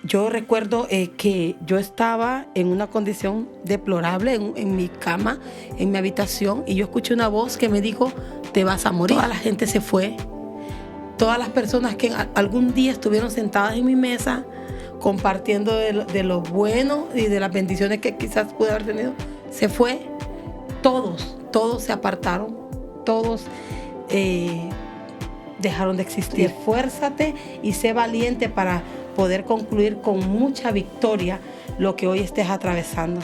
yo recuerdo que yo estaba en una condición deplorable en mi cama, en mi habitación, y yo escuché una voz que me dijo, te vas a morir. Toda la gente se fue. Todas las personas que algún día estuvieron sentadas en mi mesa, compartiendo de lo bueno y de las bendiciones que quizás pude haber tenido, se fue. Todos se apartaron. Todos dejaron de existir. Esfuérzate y sé valiente para poder concluir con mucha victoria lo que hoy estés atravesando.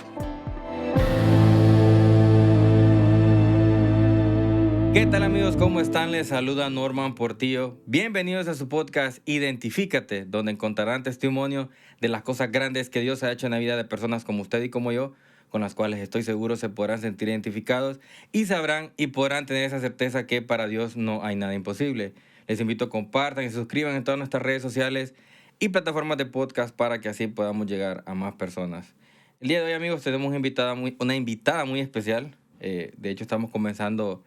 ¿Qué tal, amigos? ¿Cómo están? Les saluda Norman Portillo. Bienvenidos a su podcast Identifícate, donde encontrarán testimonio de las cosas grandes que Dios ha hecho en la vida de personas como usted y como yo, con las cuales estoy seguro se podrán sentir identificados y sabrán y podrán tener esa certeza que para Dios no hay nada imposible. Les invito a compartan y se suscriban en todas nuestras redes sociales y plataformas de podcast para que así podamos llegar a más personas. El día de hoy, amigos, tenemos una invitada muy especial. De hecho, estamos comenzando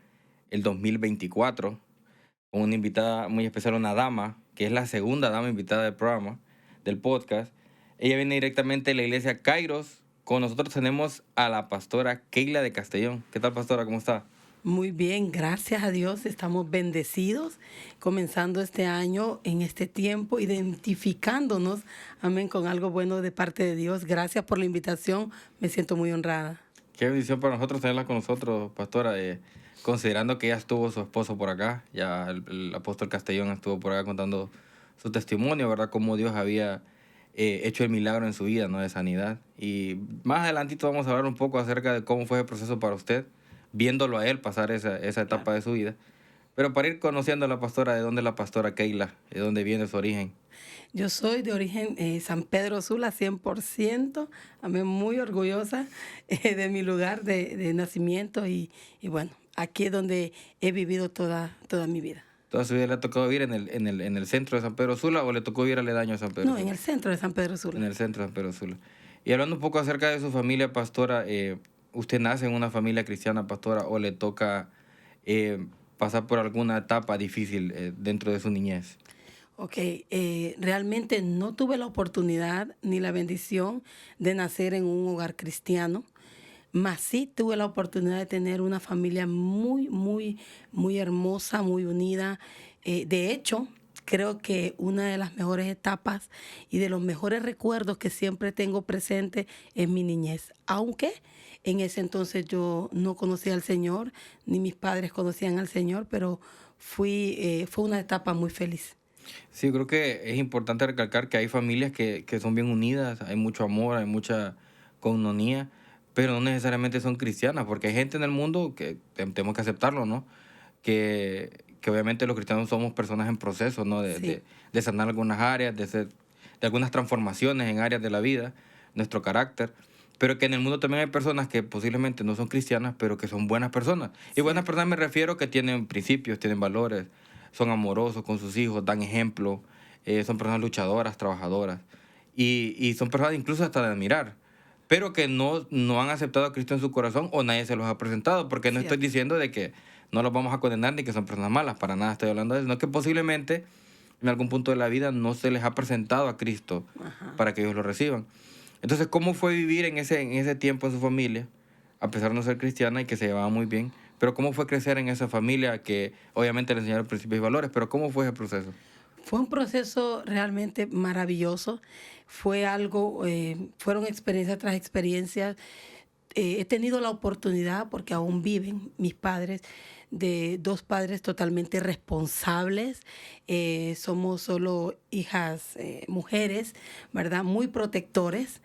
el 2024 con una invitada muy especial, una dama, que es la segunda dama invitada del programa, del podcast. Ella viene directamente de la iglesia Kairos. Con nosotros tenemos a la pastora Keila de Castellón. ¿Qué tal, pastora? ¿Cómo está? Muy bien, gracias a Dios, estamos bendecidos, comenzando este año en este tiempo, identificándonos, amén, con algo bueno de parte de Dios. Gracias por la invitación, me siento muy honrada. Qué bendición para nosotros tenerla con nosotros, pastora, considerando que ya estuvo su esposo por acá, ya el apóstol Castellón estuvo por acá contando su testimonio, ¿verdad? Cómo Dios había hecho el milagro en su vida, ¿no? De sanidad. Y más adelantito vamos a hablar un poco acerca de cómo fue el proceso para usted, viéndolo a él pasar esa etapa de su vida. Pero para ir conociendo a la pastora, ¿de dónde es la pastora Keila? ¿De dónde viene su origen? Yo soy de origen San Pedro Sula, 100%, amén, muy orgullosa de mi lugar de nacimiento y bueno, aquí es donde he vivido toda mi vida. ¿Toda su vida le ha tocado vivir en el centro de San Pedro Sula o le tocó vivir aledaño a San Pedro No, Sula? en el centro de San Pedro Sula. En el centro de San Pedro Sula. Y hablando un poco acerca de su familia, pastora, ¿usted nace en una familia cristiana, pastora, o le toca pasar por alguna etapa difícil dentro de su niñez? Ok, realmente no tuve la oportunidad ni la bendición de nacer en un hogar cristiano, mas sí tuve la oportunidad de tener una familia muy hermosa, muy unida. De hecho, creo que una de las mejores etapas y de los mejores recuerdos que siempre tengo presente es mi niñez, aunque en ese entonces yo no conocía al Señor, ni mis padres conocían al Señor, pero fue una etapa muy feliz. Sí, creo que es importante recalcar que hay familias que son bien unidas, hay mucho amor, hay mucha coinonía, pero no necesariamente son cristianas, porque hay gente en el mundo que tenemos que aceptarlo, ¿no? Que obviamente los cristianos somos personas en proceso, ¿no? Sí. De sanar algunas áreas, de algunas transformaciones en áreas de la vida, nuestro carácter, pero que en el mundo también hay personas que posiblemente no son cristianas, pero que son buenas personas. Y buenas Cierto. personas me refiero que tienen principios, tienen valores, son amorosos con sus hijos, dan ejemplo, son personas luchadoras, trabajadoras, y son personas incluso hasta de admirar, pero que no han aceptado a Cristo en su corazón o nadie se los ha presentado, porque no estoy Cierto. diciendo de que no los vamos a condenar ni que son personas malas, para nada estoy hablando de eso, sino que posiblemente en algún punto de la vida no se les ha presentado a Cristo Ajá. para que ellos lo reciban. Entonces, ¿cómo fue vivir en ese tiempo en su familia, a pesar de no ser cristiana y que se llevaba muy bien? Pero ¿cómo fue crecer en esa familia que obviamente le enseñaron principios y valores? Pero ¿cómo fue ese proceso? Fue un proceso realmente maravilloso. Fue algo, fueron experiencias tras experiencias. He tenido la oportunidad, porque aún viven mis padres, de dos padres totalmente responsables. Somos solo hijas mujeres, ¿verdad? Muy protectores.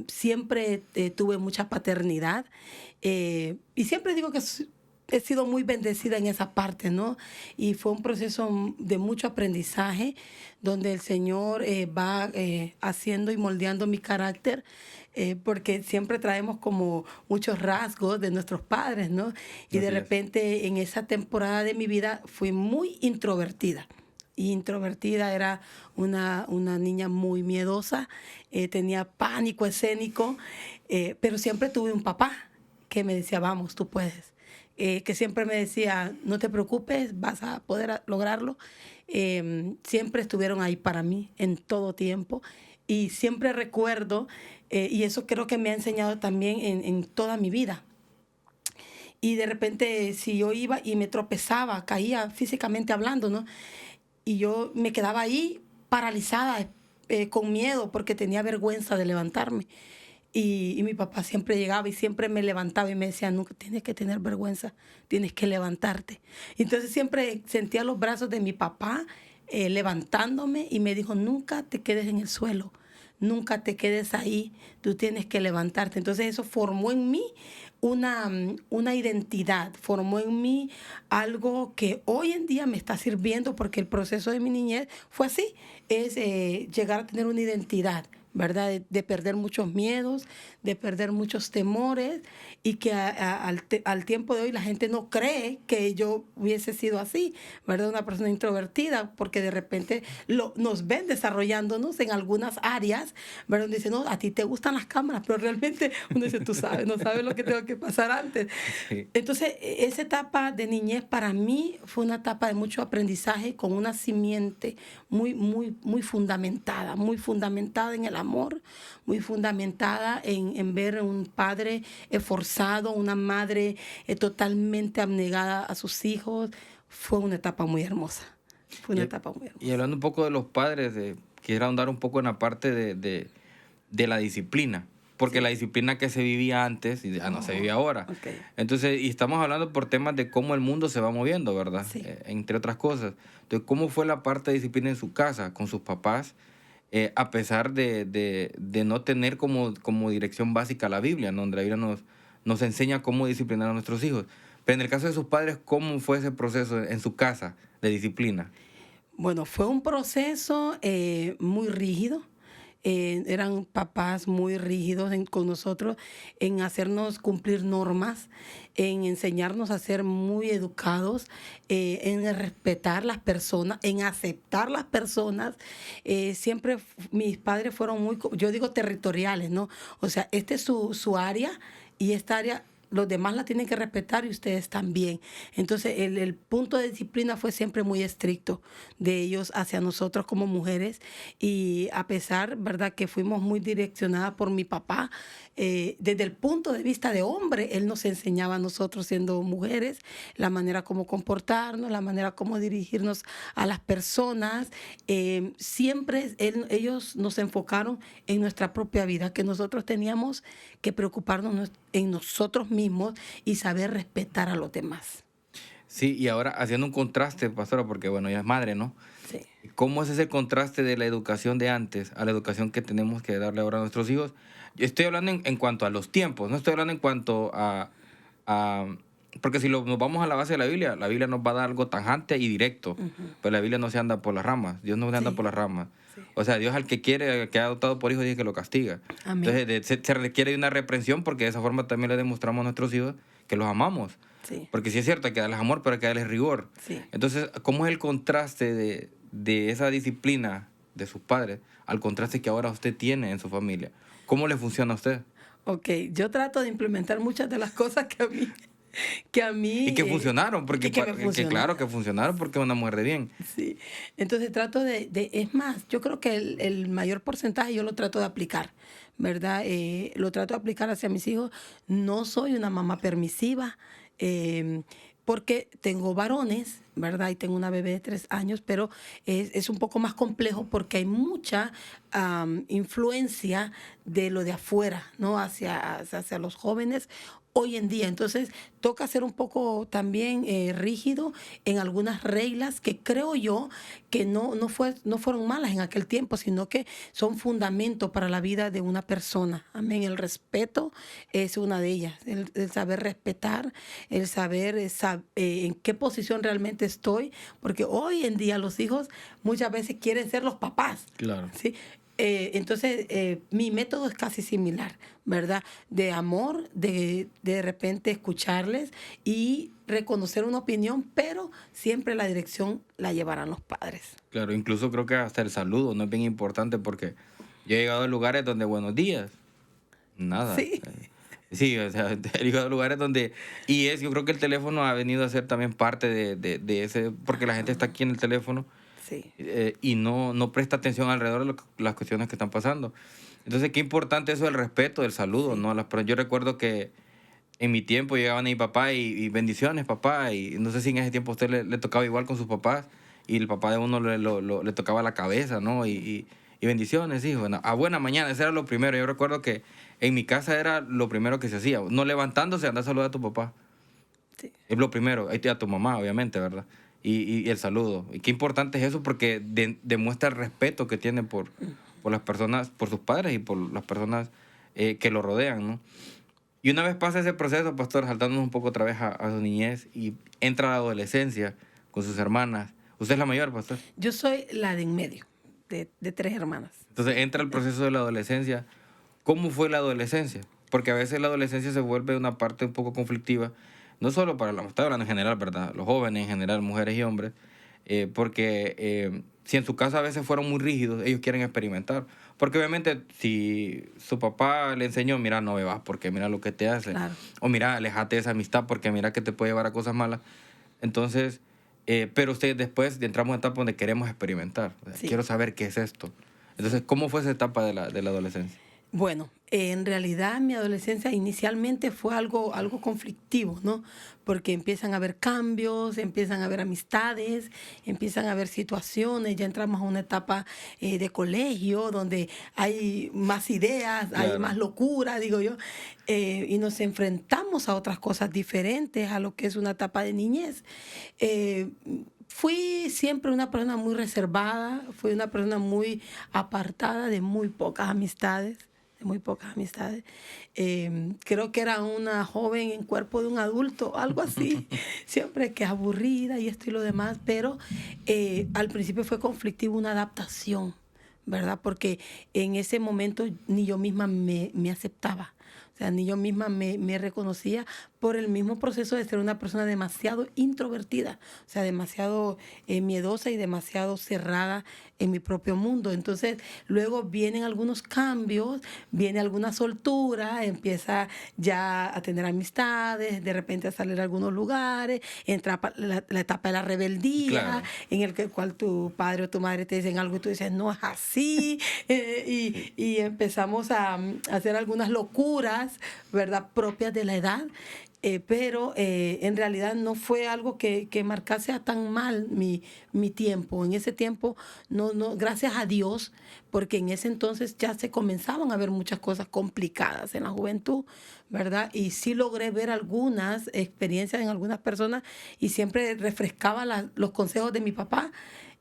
Siempre tuve mucha paternidad. Y siempre digo que he sido muy bendecida en esa parte, ¿no? Y fue un proceso de mucho aprendizaje, donde el Señor va haciendo y moldeando mi carácter, porque siempre traemos como muchos rasgos de nuestros padres, ¿no? Y de Así es. repente en esa temporada de mi vida fui muy introvertida. Introvertida, era una niña muy miedosa, tenía pánico escénico, pero siempre tuve un papá que me decía, vamos, tú puedes. Que siempre me decía, no te preocupes, vas a poder lograrlo. Siempre estuvieron ahí para mí en todo tiempo. Y siempre recuerdo, y eso creo que me ha enseñado también en toda mi vida. Y de repente, si yo iba y me tropezaba, caía físicamente hablando, ¿no? Y yo me quedaba ahí paralizada, con miedo, porque tenía vergüenza de levantarme. Y mi papá siempre llegaba y siempre me levantaba y me decía, nunca tienes que tener vergüenza, tienes que levantarte. Y entonces siempre sentía los brazos de mi papá levantándome y me dijo, nunca te quedes en el suelo, nunca te quedes ahí, tú tienes que levantarte. Entonces eso formó en mí una identidad, formó en mí algo que hoy en día me está sirviendo porque el proceso de mi niñez fue así, es llegar a tener una identidad, ¿verdad? De perder muchos miedos, de perder muchos temores y que al tiempo de hoy la gente no cree que yo hubiese sido así, ¿verdad? Una persona introvertida, porque de repente nos ven desarrollándonos en algunas áreas, ¿verdad? Donde dicen, no, a ti te gustan las cámaras, pero realmente uno dice, tú sabes, no sabes lo que tengo que pasar antes. Sí. Entonces, esa etapa de niñez para mí fue una etapa de mucho aprendizaje con una simiente muy fundamentada en el amor, muy fundamentada en ver un padre esforzado, una madre totalmente abnegada a sus hijos. Fue una etapa muy hermosa. Fue una etapa muy hermosa. Y hablando un poco de los padres, quisiera ahondar un poco en la parte de la disciplina. Porque la disciplina que se vivía antes ya no se vive ahora. Okay. Entonces, y estamos hablando por temas de cómo el mundo se va moviendo, ¿verdad? Sí. Entre otras cosas. Entonces, ¿cómo fue la parte de disciplina en su casa, con sus papás, a pesar de no tener como dirección básica la Biblia, ¿no? Donde la Biblia nos enseña cómo disciplinar a nuestros hijos? Pero en el caso de sus padres, ¿cómo fue ese proceso en su casa de disciplina? Bueno, fue un proceso muy rígido. Eran papás muy rígidos con nosotros en hacernos cumplir normas, en enseñarnos a ser muy educados, en respetar las personas, en aceptar las personas. Siempre mis padres fueron muy, yo digo territoriales, ¿no? O sea, este es su área y esta área los demás la tienen que respetar y ustedes también. Entonces, el punto de disciplina fue siempre muy estricto de ellos hacia nosotros como mujeres. Y a pesar, ¿verdad?, que fuimos muy direccionadas por mi papá, desde el punto de vista de hombre, él nos enseñaba a nosotros siendo mujeres la manera como comportarnos, la manera como dirigirnos a las personas. Siempre ellos nos enfocaron en nuestra propia vida, que nosotros teníamos que preocuparnos en nosotros mismos y saber respetar a los demás. Sí, y ahora haciendo un contraste, pastora, porque bueno, ella es madre, ¿no? Sí. ¿Cómo es ese contraste de la educación de antes a la educación que tenemos que darle ahora a nuestros hijos? Yo estoy hablando en cuanto a los tiempos, no estoy hablando en cuanto a porque si nos vamos a la base de la Biblia nos va a dar algo tajante y directo, pero la Biblia no se anda por las ramas, Dios no se anda Sí. por las ramas. Sí. O sea, Dios al que quiere, al que ha adoptado por hijo, dice que lo castiga. Amén. Entonces se requiere de una reprensión porque de esa forma también le demostramos a nuestros hijos que los amamos. Sí. Porque sí es cierto, hay que darles amor, pero hay que darles rigor. Sí. Entonces, ¿cómo es el contraste de esa disciplina de sus padres al contraste que ahora usted tiene en su familia? ¿Cómo le funciona a usted? Ok, yo trato de implementar muchas de las cosas que a mí Y que funcionaron, porque que me funcionan. claro que funcionaron porque es una mujer de bien. Sí, entonces trato es más, yo creo que el mayor porcentaje yo lo trato de aplicar, ¿verdad? Lo trato de aplicar hacia mis hijos. No soy una mamá permisiva, porque tengo varones, ¿verdad? Y tengo una bebé de 3 años, pero es un poco más complejo porque hay mucha influencia de lo de afuera, ¿no? Hacia los jóvenes hoy en día. Entonces, toca ser un poco también rígido en algunas reglas que creo yo que no fueron malas en aquel tiempo, sino que son fundamentos para la vida de una persona. Amén. El respeto es una de ellas. El saber respetar, el saber en qué posición realmente estoy, porque hoy en día los hijos muchas veces quieren ser los papás. Claro. ¿Sí? Entonces, mi método es casi similar, ¿verdad? De amor, de repente escucharles y reconocer una opinión, pero siempre la dirección la llevarán los padres. Claro, incluso creo que hasta el saludo no es bien importante porque yo he llegado a lugares donde buenos días, nada. Sí. Sí, o sea, he llegado a lugares donde... yo creo que el teléfono ha venido a ser también parte de ese... Porque la gente está aquí en el teléfono. Sí. Y no presta atención alrededor de las cuestiones que están pasando. Entonces, qué importante eso del respeto, del saludo, Sí. ¿no? Yo recuerdo que en mi tiempo llegaban a mi papá y bendiciones, papá, y no sé si en ese tiempo a usted le tocaba igual con sus papás, y el papá de uno le tocaba la cabeza, ¿no? Y bendiciones, hijo. Bueno, a buena mañana, eso era lo primero. Yo recuerdo que en mi casa era lo primero que se hacía. No levantándose, anda a saludar a tu papá. Sí. Es lo primero. Ahí a tu mamá, obviamente, ¿verdad? Y el saludo. Y qué importante es eso porque demuestra el respeto que tiene por las personas, por sus padres y por las personas que lo rodean, ¿no? Y una vez pasa ese proceso, pastor, saltándonos un poco otra vez a su niñez y entra a la adolescencia con sus hermanas. ¿Usted es la mayor, pastor? Yo soy la de en medio, de 3 hermanas. Entonces entra el proceso de la adolescencia. ¿Cómo fue la adolescencia? Porque a veces la adolescencia se vuelve una parte un poco conflictiva, no solo para la, estoy hablando en general, ¿verdad? Los jóvenes en general, mujeres y hombres, porque si en su casa a veces fueron muy rígidos, ellos quieren experimentar. Porque obviamente si su papá le enseñó, mira, no bebas porque mira lo que te hace. Claro. O mira, alejate de esa amistad porque mira que te puede llevar a cosas malas. Entonces, pero ustedes después entramos en una etapa donde queremos experimentar. O sea, Sí. quiero saber qué es esto. Entonces, ¿cómo fue esa etapa de la adolescencia? Bueno, en realidad mi adolescencia inicialmente fue algo conflictivo, ¿no? Porque empiezan a haber cambios, empiezan a haber amistades, empiezan a haber situaciones, ya entramos a una etapa de colegio donde hay más ideas, Claro. hay más locura, digo yo, y nos enfrentamos a otras cosas diferentes a lo que es una etapa de niñez. Fui siempre una persona muy reservada, fui una persona muy apartada, de muy pocas amistades. Creo que era una joven en cuerpo de un adulto, algo así, siempre que aburrida y esto y lo demás, pero al principio fue conflictivo una adaptación, ¿verdad? Porque en ese momento ni yo misma me aceptaba. O sea, ni yo misma me reconocía por el mismo proceso de ser una persona demasiado introvertida, o sea, demasiado miedosa y demasiado cerrada en mi propio mundo. Entonces, luego vienen algunos cambios, viene alguna soltura, empieza ya a tener amistades, de repente a salir a algunos lugares, entra la etapa de la rebeldía, Claro. en el cual tu padre o tu madre te dicen algo y tú dices, no es así, y empezamos a hacer algunas locuras, ¿verdad?, propias de la edad. Pero en realidad no fue algo que marcase a tan mal mi tiempo. En ese tiempo, gracias a Dios, porque en ese entonces ya se comenzaban a ver muchas cosas complicadas en la juventud, ¿verdad? Y sí logré ver algunas experiencias en algunas personas y siempre refrescaba los consejos de mi papá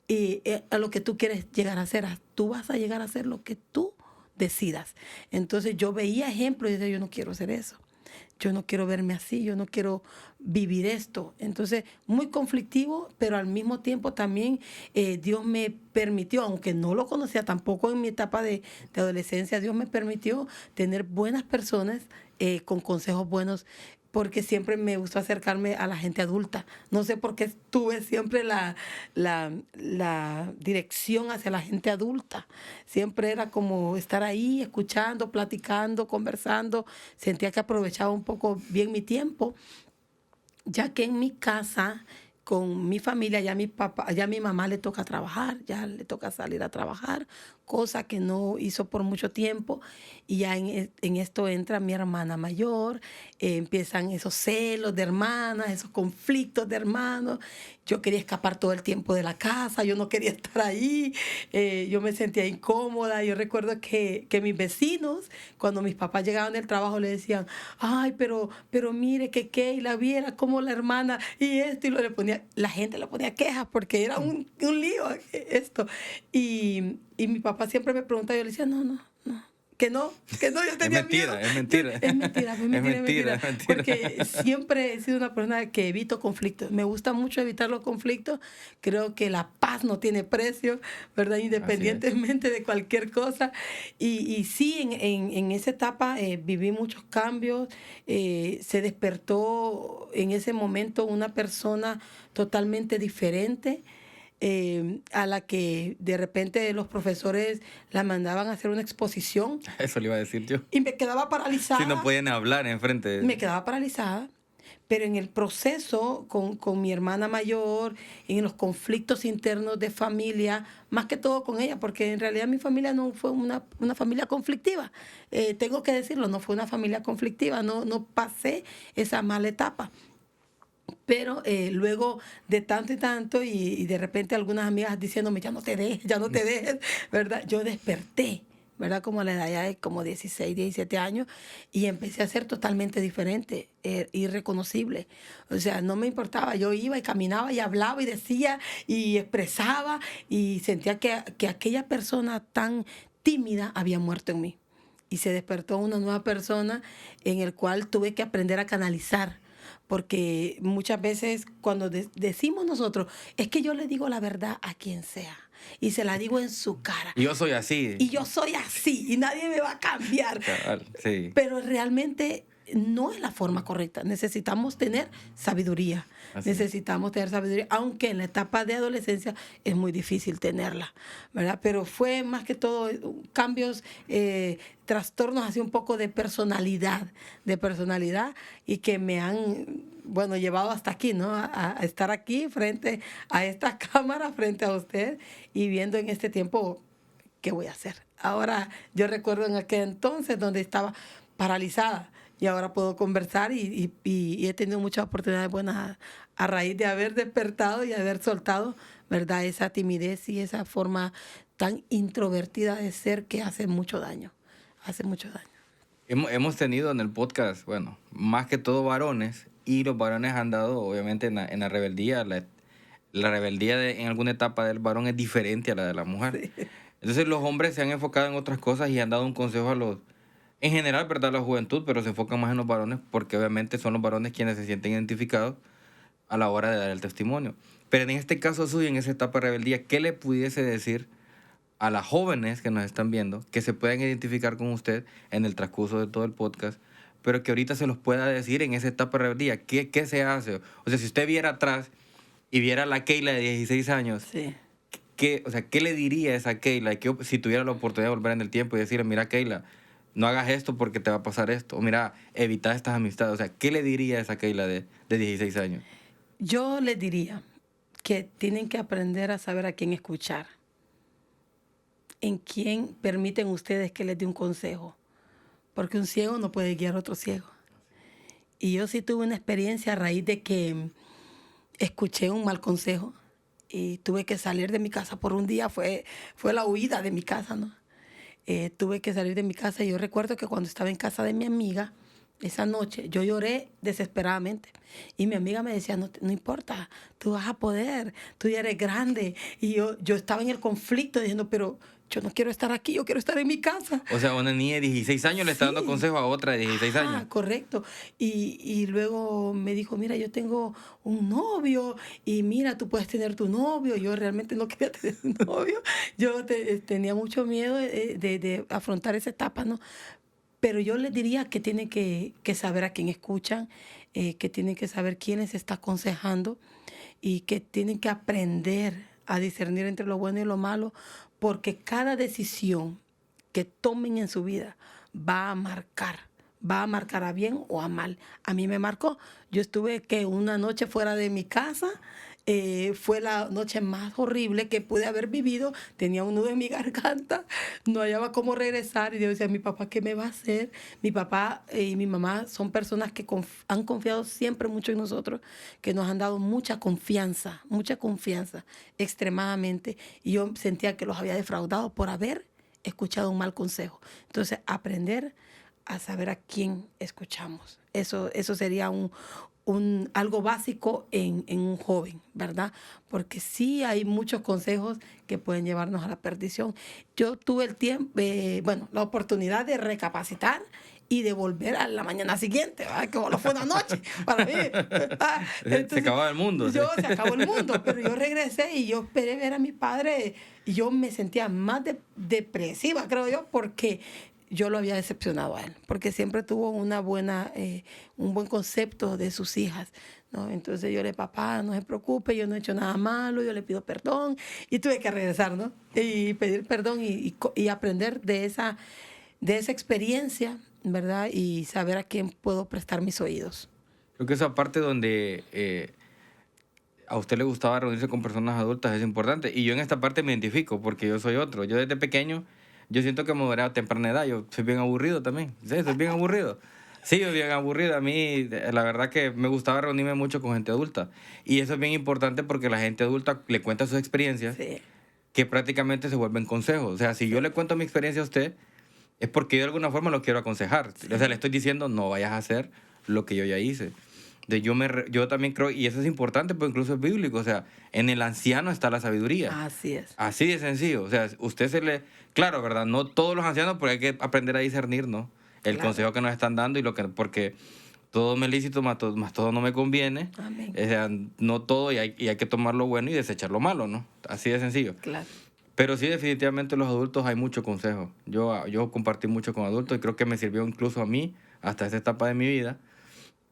y a lo que tú quieres llegar a ser. Tú vas a llegar a ser lo que tú decidas. Entonces yo veía ejemplos y decía, yo no quiero hacer eso. Yo no quiero verme así, yo no quiero vivir esto. Entonces, muy conflictivo, pero al mismo tiempo también Dios me permitió, aunque no lo conocía tampoco en mi etapa de adolescencia, Dios me permitió tener buenas personas con consejos buenos, porque siempre me gustó acercarme a la gente adulta. No sé por qué tuve siempre la dirección hacia la gente adulta. Siempre era como estar ahí, escuchando, platicando, conversando. Sentía que aprovechaba un poco bien mi tiempo, ya que en mi casa, con mi familia, ya a mi mamá le toca trabajar, ya le toca salir a trabajar, cosa que no hizo por mucho tiempo. Y ya en esto entra mi hermana mayor, empiezan esos celos de hermanas, esos conflictos de hermanos. Yo quería escapar todo el tiempo de la casa, yo no quería estar ahí, yo me sentía incómoda. Yo recuerdo que mis vecinos, cuando mis papás llegaban del trabajo, le decían, ay, pero mire que Keila viera cómo la hermana y esto, y la gente le ponía quejas porque era un lío esto. Y mi papá siempre me preguntaba, yo le decía, no, que no, yo tenía miedo. Es mentira. Es mentira. Porque siempre he sido una persona que evito conflictos. Me gusta mucho evitar los conflictos. Creo que la paz no tiene precio, ¿verdad? Independientemente de cualquier cosa. Y sí, en esa etapa viví muchos cambios. Se despertó en ese momento una persona totalmente diferente. A la que de repente los profesores la mandaban a hacer una exposición Eso le iba a decir yo. y me quedaba paralizada. Si no podían hablar enfrente. Me quedaba paralizada Pero en el proceso con mi hermana mayor, en los conflictos internos de familia, más que todo con ella, porque en realidad mi familia no fue una familia conflictiva. Tengo que decirlo, no fue una familia conflictiva, no pasé esa mala etapa. Pero luego de tanto y tanto, y de repente algunas amigas diciéndome, ya no te dejes, ¿verdad? Yo desperté, ¿verdad? Como a la edad ya de como 16, 17 años, y empecé a ser totalmente diferente, irreconocible. O sea, no me importaba, yo iba y caminaba y hablaba y decía y expresaba, y sentía que aquella persona tan tímida había muerto en mí. Y se despertó una nueva persona en el cual tuve que aprender a canalizar, porque muchas veces cuando decimos nosotros, es que yo le digo la verdad a quien sea y se la digo en su cara. Yo soy así. Y yo soy así y nadie me va a cambiar. Cabal, sí. Pero realmente no es la forma correcta. Necesitamos tener sabiduría. Así. Necesitamos tener sabiduría, aunque en la etapa de adolescencia es muy difícil tenerla, ¿verdad? Pero fue más que todo cambios, trastornos así un poco de personalidad y que me han, bueno, llevado hasta aquí, ¿no? A estar aquí frente a esta cámara, frente a usted y viendo en este tiempo qué voy a hacer. Ahora, yo recuerdo en aquel entonces donde estaba paralizada y ahora puedo conversar y he tenido muchas oportunidades buenas a raíz de haber despertado y haber soltado, ¿verdad? Esa timidez y esa forma tan introvertida de ser que hace mucho daño. Hace mucho daño. Hemos tenido en el podcast, bueno, más que todo varones, y los varones han dado, obviamente, en la rebeldía. La rebeldía en alguna etapa del varón es diferente a la de la mujer. Sí. Entonces los hombres se han enfocado en otras cosas y han dado un consejo a los, en general, ¿verdad?, a la juventud, pero se enfocan más en los varones porque obviamente son los varones quienes se sienten identificados a la hora de dar el testimonio. Pero en este caso suyo, en esa etapa de rebeldía, ¿qué le pudiese decir a las jóvenes que nos están viendo, que se puedan identificar con usted en el transcurso de todo el podcast, pero que ahorita se los pueda decir en esa etapa de rebeldía? ¿Qué se hace? O sea, si usted viera atrás y viera a la Keila de 16 años, sí. ¿Qué le diría a esa Keila si tuviera la oportunidad de volver en el tiempo y decirle, mira, Keila, no hagas esto porque te va a pasar esto, o mira, evita estas amistades? O sea, ¿qué le diría a esa Keila de 16 años? Yo les diría que tienen que aprender a saber a quién escuchar, en quién permiten ustedes que les dé un consejo, porque un ciego no puede guiar a otro ciego. Y yo sí tuve una experiencia a raíz de que escuché un mal consejo y tuve que salir de mi casa por un día. Fue la huida de mi casa, ¿no? Tuve que salir de mi casa y yo recuerdo que cuando estaba en casa de mi amiga, esa noche, yo lloré desesperadamente. Y mi amiga me decía, no importa, tú vas a poder, tú ya eres grande. Y yo estaba en el conflicto diciendo, pero yo no quiero estar aquí, yo quiero estar en mi casa. O sea, una niña de 16 años le está dando consejo a otra de 16 años. Correcto. Y luego me dijo, mira, yo tengo un novio y mira, tú puedes tener tu novio. Yo realmente no quería tener un novio. Yo tenía mucho miedo de afrontar esa etapa, ¿no? Pero yo les diría que tienen que saber a quién escuchan, que tienen que saber quién les está aconsejando y que tienen que aprender a discernir entre lo bueno y lo malo, porque cada decisión que tomen en su vida va a marcar a bien o a mal. A mí me marcó. Yo estuve una noche fuera de mi casa. Fue la noche más horrible que pude haber vivido. Tenía un nudo en mi garganta, no hallaba cómo regresar y yo decía, mi papá, ¿qué me va a hacer? Mi papá y mi mamá son personas que han confiado siempre mucho en nosotros, que nos han dado mucha confianza, extremadamente, y yo sentía que los había defraudado por haber escuchado un mal consejo. Entonces, aprender a saber a quién escuchamos. Eso sería algo básico en un joven, ¿verdad? Porque sí hay muchos consejos que pueden llevarnos a la perdición. Yo tuve el tiempo, la oportunidad de recapacitar y de volver a la mañana siguiente, ¿verdad? Que no fue una noche para mí. Entonces, se acababa el mundo. Se acabó el mundo, pero yo regresé y yo esperé ver a mi padre y yo me sentía más depresiva, creo yo, porque yo lo había decepcionado a él, porque siempre tuvo un buen concepto de sus hijas, ¿no? Entonces yo le dije, papá, no se preocupe, yo no he hecho nada malo, yo le pido perdón, y tuve que regresar, ¿no? Y pedir perdón y aprender de esa experiencia, ¿verdad? Y saber a quién puedo prestar mis oídos. Creo que esa parte donde a usted le gustaba reunirse con personas adultas es importante. Y yo en esta parte me identifico porque yo soy otro. Yo desde pequeño, yo siento que me moderé a temprana edad. Yo soy bien aburrido también. Sí, soy bien aburrido. Sí, yo soy bien aburrido. A mí, la verdad que me gustaba reunirme mucho con gente adulta. Y eso es bien importante porque la gente adulta le cuenta sus experiencias Sí, que prácticamente se vuelven consejos. O sea, si yo le cuento mi experiencia a usted, es porque yo de alguna forma lo quiero aconsejar. O sea, le estoy diciendo, no vayas a hacer lo que yo ya hice. Yo también creo, y eso es importante, porque incluso es bíblico, o sea, en el anciano está la sabiduría. así es. Así de sencillo. O sea, usted se le... Claro, ¿verdad? No todos los ancianos, porque hay que aprender a discernir, ¿no? El Claro. consejo que nos están dando y lo que... Porque todo me es lícito, más todo no me conviene. Amén. O sea, no todo, y hay que tomar lo bueno y desechar lo malo, ¿no? Así de sencillo. Claro. Pero sí, definitivamente los adultos hay mucho consejo. Yo compartí mucho con adultos y creo que me sirvió incluso a mí, hasta esa etapa de mi vida,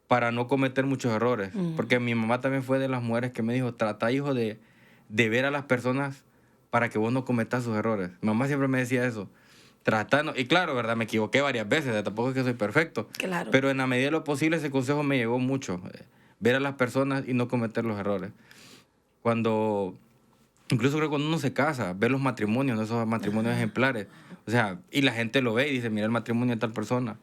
para no cometer muchos errores. Porque mi mamá también fue de las mujeres que me dijo, trata, hijo, de ver a las personas para que vos no cometas sus errores. Mi mamá siempre me decía eso. Tratando, y claro, ¿verdad? Me equivoqué varias veces, tampoco es que soy perfecto. Claro. Pero en la medida de lo posible ese consejo me llegó mucho. Ver a las personas y no cometer los errores. Cuando... Incluso creo que cuando uno se casa, ver los matrimonios, ¿no? Esos matrimonios ejemplares. O sea, y la gente lo ve y dice, mira el matrimonio de tal persona.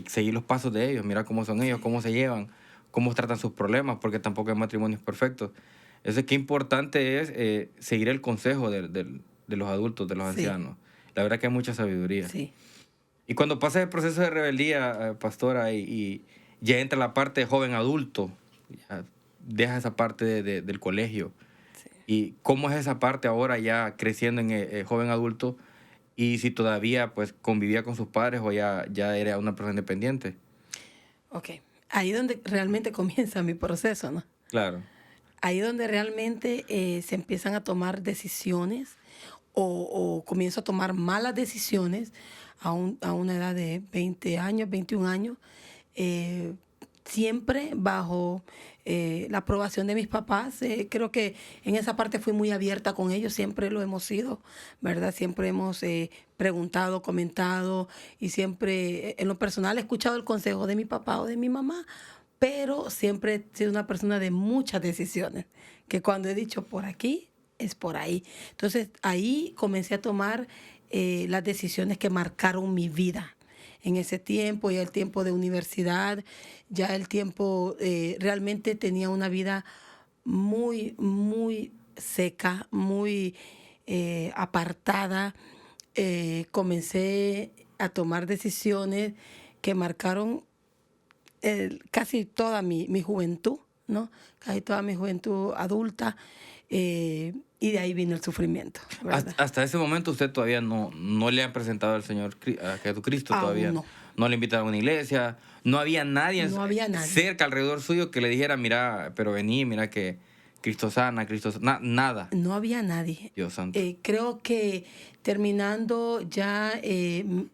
Seguir los pasos de ellos, mira cómo son ellos, cómo se llevan, cómo tratan sus problemas, porque tampoco hay matrimonios perfectos. Eso es que importante es seguir el consejo de los adultos, de los Sí. ancianos. La verdad que hay mucha sabiduría. Sí. Y cuando pasa el proceso de rebeldía, pastora, y ya entra la parte de joven adulto, ya deja esa parte del colegio. Sí. ¿Y cómo es esa parte ahora ya creciendo en joven adulto? Y si todavía pues convivía con sus padres o ya era una persona independiente. Ok. Ahí donde realmente comienza mi proceso, ¿no? Claro. Ahí donde realmente se empiezan a tomar decisiones o comienzo a tomar malas decisiones a una edad de 20 años, 21 años, siempre bajo la aprobación de mis papás. Creo que en esa parte fui muy abierta con ellos, siempre lo hemos sido, ¿verdad? Siempre hemos preguntado, comentado y siempre en lo personal he escuchado el consejo de mi papá o de mi mamá, pero siempre he sido una persona de muchas decisiones, que cuando he dicho por aquí, es por ahí. Entonces ahí comencé a tomar las decisiones que marcaron mi vida. En ese tiempo, ya el tiempo de universidad, ya el tiempo, realmente tenía una vida muy, muy seca, muy apartada. Comencé a tomar decisiones que marcaron casi toda mi juventud, ¿no? Casi toda mi juventud adulta, y de ahí vino el sufrimiento, ¿verdad? Hasta ese momento usted todavía no le ha presentado al Señor, a Jesucristo Aún todavía. no. No le invitaron a una iglesia. No había nadie, No había nadie. cerca alrededor suyo que le dijera, mira, pero vení, mira que Cristo sana, nada. No había nadie. Dios santo. Creo que terminando ya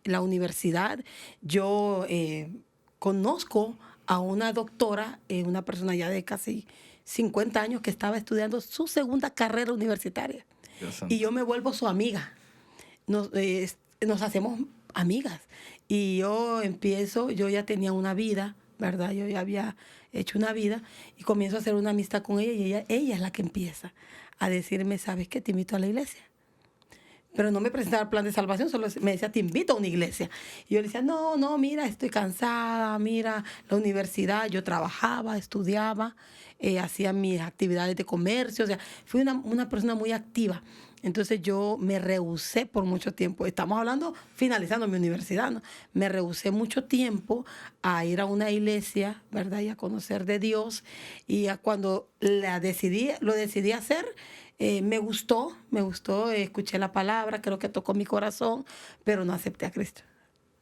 la universidad, yo conozco a una doctora, una persona ya de casi 50 años que estaba estudiando su segunda carrera universitaria. Dios santo. Y yo me vuelvo su amiga. Nos hacemos amigas. Y yo ya tenía una vida, ¿verdad? Yo ya había hecho una vida y comienzo a hacer una amistad con ella y ella es la que empieza a decirme, ¿sabes qué? Te invito a la iglesia. Pero no me presentaba el plan de salvación, solo me decía, te invito a una iglesia. Y yo le decía, no, mira, estoy cansada, mira, la universidad, yo trabajaba, estudiaba, hacía mis actividades de comercio, o sea, fui una persona muy activa. Entonces yo me rehusé por mucho tiempo, estamos hablando finalizando mi universidad, ¿no? Me rehusé mucho tiempo a ir a una iglesia, ¿verdad? Y a conocer de Dios. Y cuando lo decidí hacer, me gustó, escuché la palabra, creo que tocó mi corazón, pero no acepté a Cristo.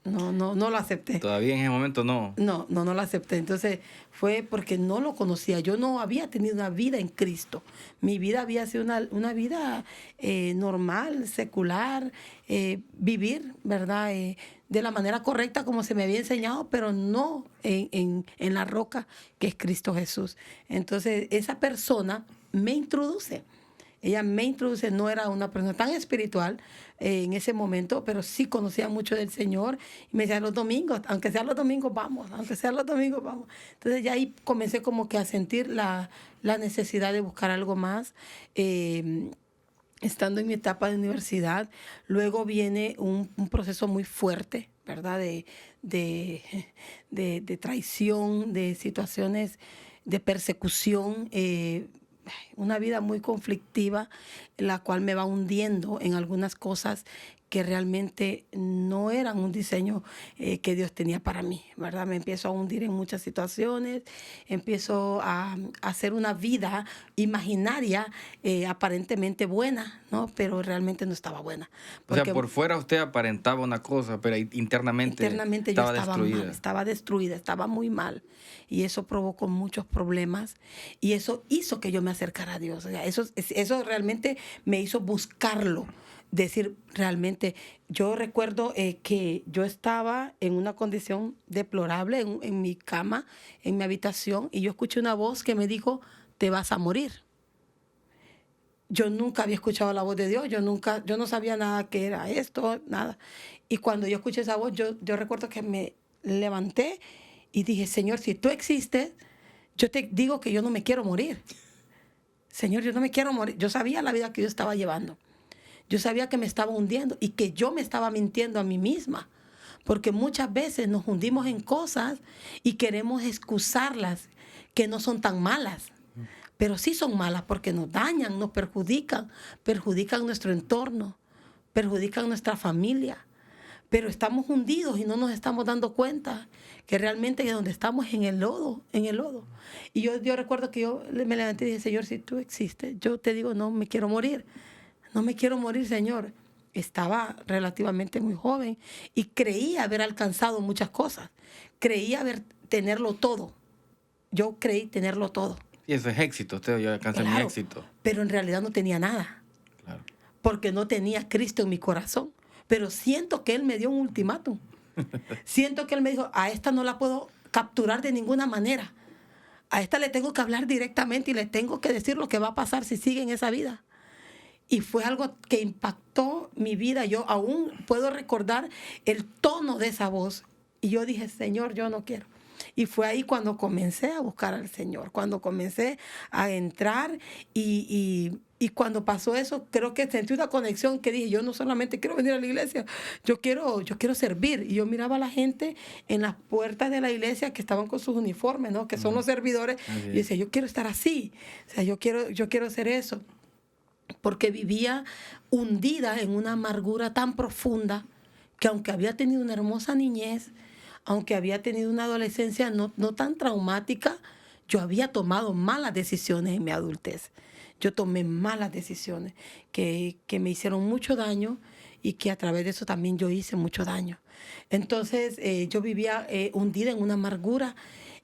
No lo acepté. Todavía en ese momento no. No lo acepté. Entonces fue porque no lo conocía. Yo no había tenido una vida en Cristo. Mi vida había sido una vida normal, secular, vivir, ¿verdad? De la manera correcta como se me había enseñado, pero no en la roca que es Cristo Jesús. Entonces esa persona me introduce Ella me introduce, no era una persona tan espiritual en ese momento, pero sí conocía mucho del Señor. Y me decía, los domingos, aunque sean los domingos, vamos, aunque sean los domingos, vamos. Entonces ya ahí comencé como que a sentir la necesidad de buscar algo más. Estando en mi etapa de universidad, luego viene un proceso muy fuerte, ¿verdad? De traición, de situaciones de persecución, una vida muy conflictiva, la cual me va hundiendo en algunas cosas que realmente no eran un diseño que Dios tenía para mí, ¿verdad? Me empiezo a hundir en muchas situaciones, empiezo a hacer una vida imaginaria, aparentemente buena, ¿no? Pero realmente no estaba buena. O sea, por fuera usted aparentaba una cosa, pero internamente yo estaba estaba destruida. mal, estaba destruida, estaba muy mal. Y eso provocó muchos problemas y eso hizo que yo me acercara a Dios. O sea, eso realmente me hizo buscarlo. Decir, realmente, yo recuerdo que yo estaba en una condición deplorable en mi cama, en mi habitación, y yo escuché una voz que me dijo, te vas a morir. Yo nunca había escuchado la voz de Dios, yo no sabía nada que era esto, nada. Y cuando yo escuché esa voz, yo recuerdo que me levanté y dije, Señor, si tú existes, yo te digo que yo no me quiero morir. Señor, yo no me quiero morir. Yo sabía la vida que yo estaba llevando. Yo sabía que me estaba hundiendo y que yo me estaba mintiendo a mí misma. Porque muchas veces nos hundimos en cosas y queremos excusarlas que no son tan malas. Pero sí son malas porque nos dañan, nos perjudican nuestro entorno, perjudican nuestra familia. Pero estamos hundidos y no nos estamos dando cuenta que realmente donde estamos es en el lodo, en el lodo. Y yo recuerdo que yo me levanté y dije, Señor, si tú existes, yo te digo, no me quiero morir. No me quiero morir, Señor. Estaba relativamente muy joven y creía haber alcanzado muchas cosas. Creía tenerlo todo. Yo creí tenerlo todo. Y eso es éxito, usted, yo alcancé mi éxito. Pero en realidad no tenía nada. Claro. Porque no tenía Cristo en mi corazón. Pero siento que Él me dio un ultimátum. Siento que Él me dijo, a esta no la puedo capturar de ninguna manera. A esta le tengo que hablar directamente y le tengo que decir lo que va a pasar si sigue en esa vida. Y fue algo que impactó mi vida. Yo aún puedo recordar el tono de esa voz. Y yo dije, Señor, yo no quiero. Y fue ahí cuando comencé a buscar al Señor, cuando comencé a entrar y cuando pasó eso, creo que sentí una conexión que dije, yo no solamente quiero venir a la iglesia, yo quiero servir. Y yo miraba a la gente en las puertas de la iglesia que estaban con sus uniformes, ¿no? Que son los servidores. Y decía, yo quiero estar así. O sea, yo quiero hacer eso. Porque vivía hundida en una amargura tan profunda que aunque había tenido una hermosa niñez, aunque había tenido una adolescencia no tan traumática, yo había tomado malas decisiones en mi adultez. Yo tomé malas decisiones que me hicieron mucho daño y que a través de eso también yo hice mucho daño. Entonces yo vivía hundida en una amargura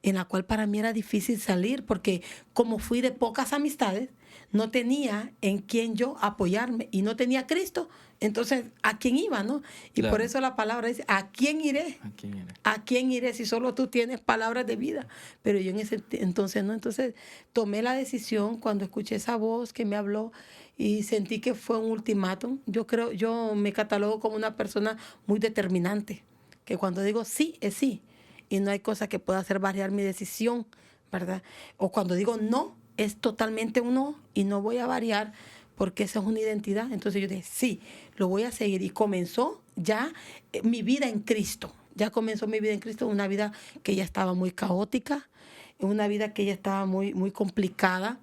en la cual para mí era difícil salir porque como fui de pocas amistades, no tenía en quién yo apoyarme y no tenía a Cristo, entonces ¿a quién iba, no? Y claro. Por eso la palabra dice, ¿a quién iré? ¿A quién iré? ¿A quién iré si solo tú tienes palabras de vida? Pero yo en ese entonces no, entonces tomé la decisión cuando escuché esa voz que me habló y sentí que fue un ultimátum. Yo me catalogo como una persona muy determinante, que cuando digo sí, es sí, y no hay cosa que pueda hacer variar mi decisión, ¿verdad? O cuando digo no, es totalmente un no y no voy a variar porque esa es una identidad. Entonces yo dije, sí, lo voy a seguir. Y comenzó ya mi vida en Cristo. Ya comenzó mi vida en Cristo, una vida que ya estaba muy caótica, una vida que ya estaba muy, muy complicada.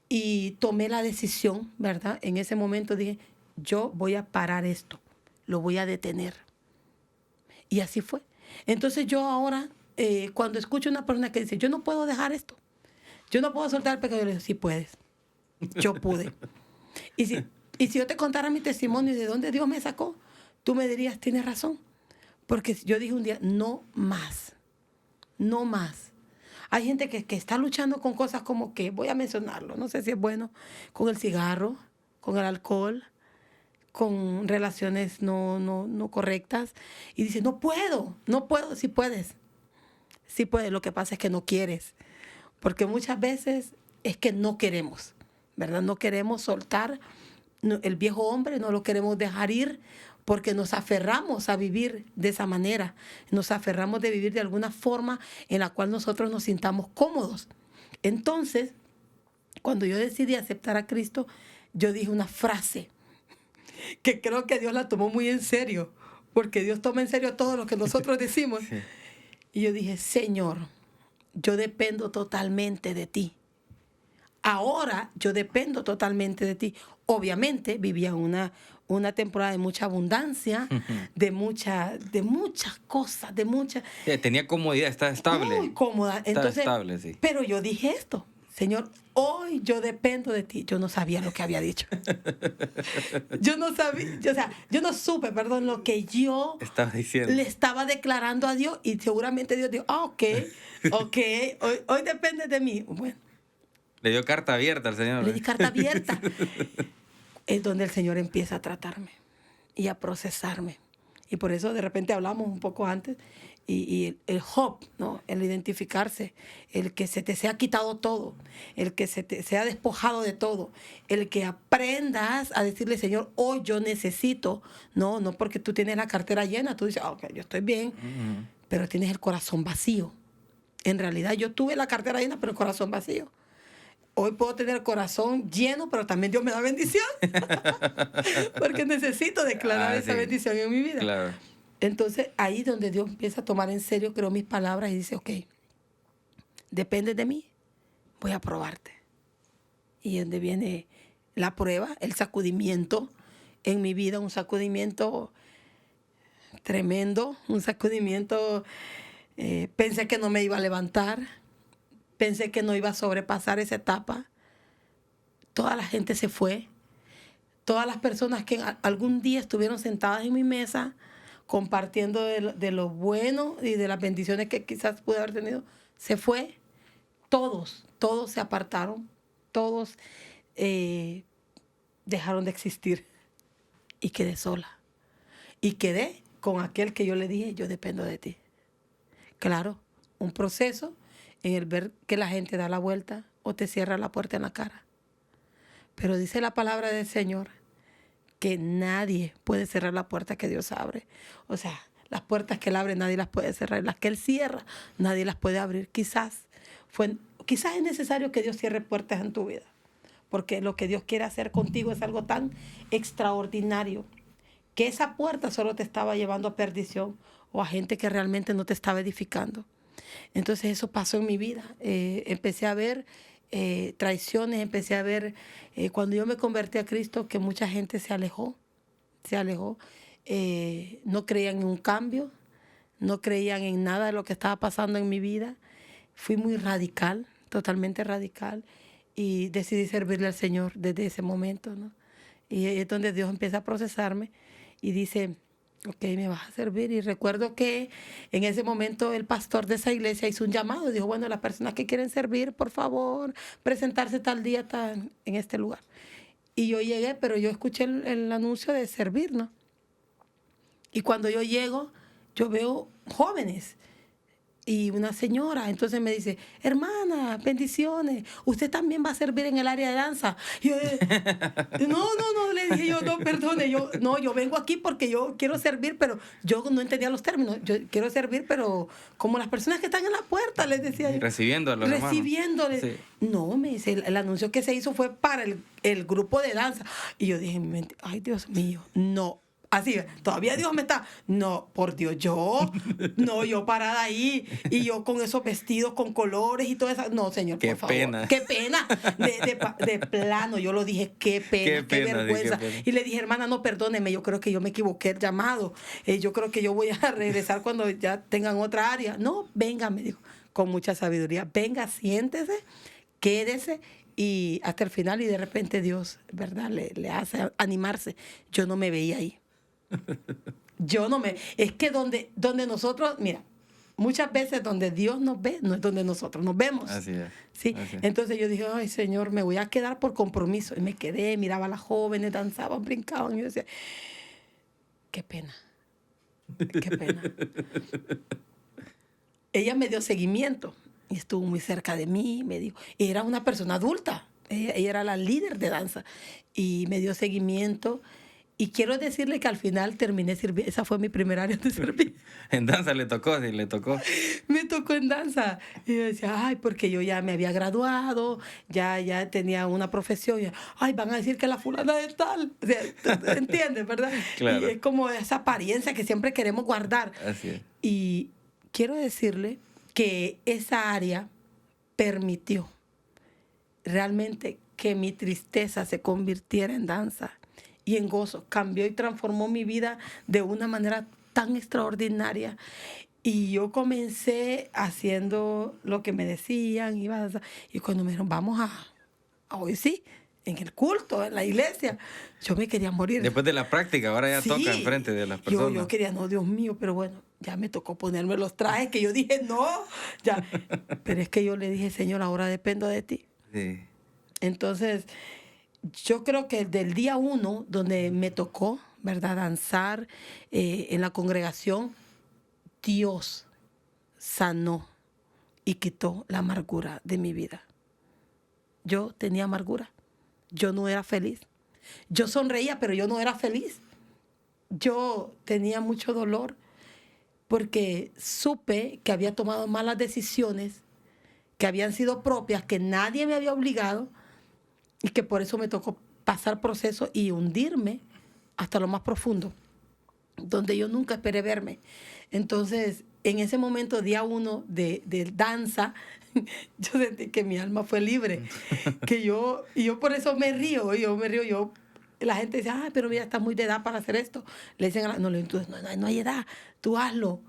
Y tomé la decisión, ¿verdad? En ese momento dije, yo voy a parar esto, lo voy a detener. Y así fue. Entonces yo ahora, cuando escucho a una persona que dice, yo no puedo dejar esto, yo no puedo soltar el pecado, yo le digo, sí puedes, yo pude. Y si yo te contara mi testimonio de dónde Dios me sacó, tú me dirías, tienes razón. Porque yo dije un día, no más, no más. Hay gente que está luchando con cosas como que, voy a mencionarlo, no sé si es bueno, con el cigarro, con el alcohol, con relaciones no correctas. Y dice, no puedo, sí puedes. Sí puedes, lo que pasa es que no quieres. Porque muchas veces es que no queremos. ¿verdad? No queremos soltar el viejo hombre, no lo queremos dejar ir porque nos aferramos a vivir de esa manera. Nos aferramos de vivir de alguna forma en la cual nosotros nos sintamos cómodos. Entonces, cuando yo decidí aceptar a Cristo, yo dije una frase que creo que Dios la tomó muy en serio, porque Dios toma en serio todo lo que nosotros decimos. Sí. Y yo dije, Señor, yo dependo totalmente de ti. Ahora yo dependo totalmente de ti. Obviamente vivía una temporada de mucha abundancia, de muchas cosas, de muchas... Tenía comodidad, estaba estable. Muy cómoda. Estaba Entonces, estable, sí. pero yo dije esto, Señor, hoy yo dependo de ti. Yo no sabía lo que había dicho. Yo no sabía, o sea, yo no supe, perdón, lo que yo Estaba diciendo. le estaba declarando a Dios y seguramente Dios dijo, ok, hoy depende de mí. Bueno, Le dio carta abierta al Señor. le di carta abierta. Es donde el Señor empieza a tratarme y a procesarme. Y por eso de repente hablamos un poco antes. Y el Job, ¿no? El identificarse, el que se te sea quitado todo, el que se te sea despojado de todo, el que aprendas a decirle, Señor, hoy yo necesito, no porque tú tienes la cartera llena, tú dices, ok, yo estoy bien, pero tienes el corazón vacío. En realidad yo tuve la cartera llena, pero el corazón vacío. Hoy puedo tener el corazón lleno, pero también Dios me da bendición. Porque necesito declarar esa bendición en mi vida. Claro. Entonces, ahí es donde Dios empieza a tomar en serio, creo, mis palabras y dice, ok, depende de mí, voy a probarte. Y donde viene la prueba, el sacudimiento en mi vida, un sacudimiento tremendo, un sacudimiento, pensé que no me iba a levantar, pensé que no iba a sobrepasar esa etapa. Toda la gente se fue. Todas las personas que algún día estuvieron sentadas en mi mesa compartiendo de lo bueno y de las bendiciones que quizás pude haber tenido, se fue. Todos se apartaron. Todos dejaron de existir. Y quedé sola. Y quedé con aquel que yo le dije, yo dependo de ti. Claro, un proceso en el ver que la gente da la vuelta o te cierra la puerta en la cara. Pero dice la palabra del Señor que nadie puede cerrar la puerta que Dios abre. O sea, las puertas que Él abre nadie las puede cerrar. Las que Él cierra nadie las puede abrir. Quizás es necesario que Dios cierre puertas en tu vida. Porque lo que Dios quiere hacer contigo es algo tan extraordinario que esa puerta solo te estaba llevando a perdición o a gente que realmente no te estaba edificando. Entonces eso pasó en mi vida. Empecé a ver traiciones, empecé a ver, cuando yo me convertí a Cristo, que mucha gente se alejó, no creían en un cambio, no creían en nada de lo que estaba pasando en mi vida. Fui muy radical, totalmente radical, y decidí servirle al Señor desde ese momento, ¿no? Y es donde Dios empieza a procesarme y dice, ok, me vas a servir. Y recuerdo que en ese momento el pastor de esa iglesia hizo un llamado y dijo, bueno, las personas que quieren servir, por favor, presentarse tal día en este lugar. Y yo llegué, pero yo escuché el anuncio de servir, ¿no? Y cuando yo llego, yo veo jóvenes y una señora. Entonces me dice, hermana, bendiciones, usted también va a servir en el área de danza. Y yo, no, le dije yo, no, perdone, yo vengo aquí porque yo quiero servir, pero yo no entendía los términos. Yo quiero servir, pero como las personas que están en la puerta, les decía yo. Recibiéndolos. Recibiéndoles. Sí. No, me dice, el anuncio que se hizo fue para el grupo de danza. Y yo dije en mi mente, ay, Dios mío, no. Así, todavía Dios me está, no, por Dios, yo parada ahí, y yo con esos vestidos con colores y todo eso, no, Señor, por favor. Qué pena, de plano, yo lo dije, qué vergüenza. Y le dije, hermana, no, perdóneme, yo creo que yo me equivoqué el llamado, yo creo que yo voy a regresar cuando ya tengan otra área. No, venga, me dijo, con mucha sabiduría, venga, siéntese, quédese, y hasta el final, y de repente Dios, ¿verdad?, le hace animarse. Yo no me veía ahí. Es que donde nosotros, mira, muchas veces donde Dios nos ve, no es donde nosotros nos vemos. Así es. ¿Sí? Así es. Entonces yo dije, ay, Señor, me voy a quedar por compromiso. Y me quedé, miraba a las jóvenes, danzaban, brincaban, y yo decía, qué pena. Ella me dio seguimiento y estuvo muy cerca de mí, me dijo, era una persona adulta. Ella era la líder de danza y me dio seguimiento. Y quiero decirle que al final terminé sirviendo. Esa fue mi primer área de servicio. En danza le tocó, sí, le tocó. Me tocó en danza. Y yo decía, ay, porque yo ya me había graduado, ya tenía una profesión. Y, ay, van a decir que la fulana es tal. O sea, ¿entiendes, verdad? Claro. Y es como esa apariencia que siempre queremos guardar. Así es. Y quiero decirle que esa área permitió realmente que mi tristeza se convirtiera en danza y en gozo. Cambió y transformó mi vida de una manera tan extraordinaria. Y yo comencé haciendo lo que me decían, iba a danzar. Y cuando me dijeron, vamos a hoy sí, en el culto, en la iglesia, yo me quería morir. Después de la práctica, ahora ya Sí. toca enfrente de las personas. Yo quería, no, Dios mío, pero bueno, ya me tocó ponerme los trajes que yo dije, no, ya. Pero es que yo le dije, Señor, ahora dependo de ti. Sí. Entonces, yo creo que del día 1, donde me tocó, ¿verdad?, danzar en la congregación, Dios sanó y quitó la amargura de mi vida. Yo tenía amargura. Yo no era feliz. Yo sonreía, pero yo no era feliz. Yo tenía mucho dolor porque supe que había tomado malas decisiones que habían sido propias, que nadie me había obligado y que por eso me tocó pasar procesos y hundirme hasta lo más profundo, donde yo nunca esperé verme. Entonces, en ese momento, día 1 de danza, yo sentí que mi alma fue libre. Y yo por eso me río, la gente dice, pero mira, estás muy de edad para hacer esto. Le dicen, no hay edad, tú hazlo.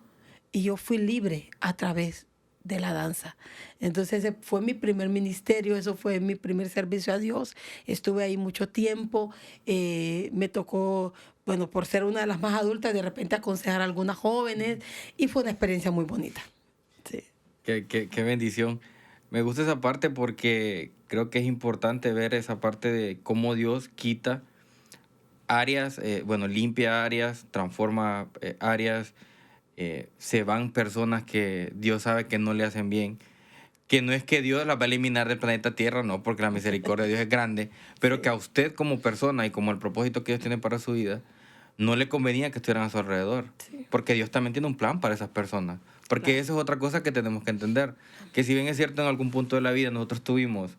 Y yo fui libre a través de la danza. Entonces ese fue mi primer ministerio, eso fue mi primer servicio a Dios. Estuve ahí mucho tiempo, me tocó, bueno, por ser una de las más adultas, de repente aconsejar a algunas jóvenes y fue una experiencia muy bonita. Sí. Qué bendición. Me gusta esa parte porque creo que es importante ver esa parte de cómo Dios quita áreas, limpia áreas, transforma áreas. Se van personas que Dios sabe que no le hacen bien, que no es que Dios las va a eliminar del planeta Tierra, no, porque la misericordia de Dios es grande, pero que a usted como persona y como el propósito que Dios tiene para su vida, no le convenía que estuvieran a su alrededor, porque Dios también tiene un plan para esas personas, porque eso es otra cosa que tenemos que entender, que si bien es cierto en algún punto de la vida nosotros tuvimos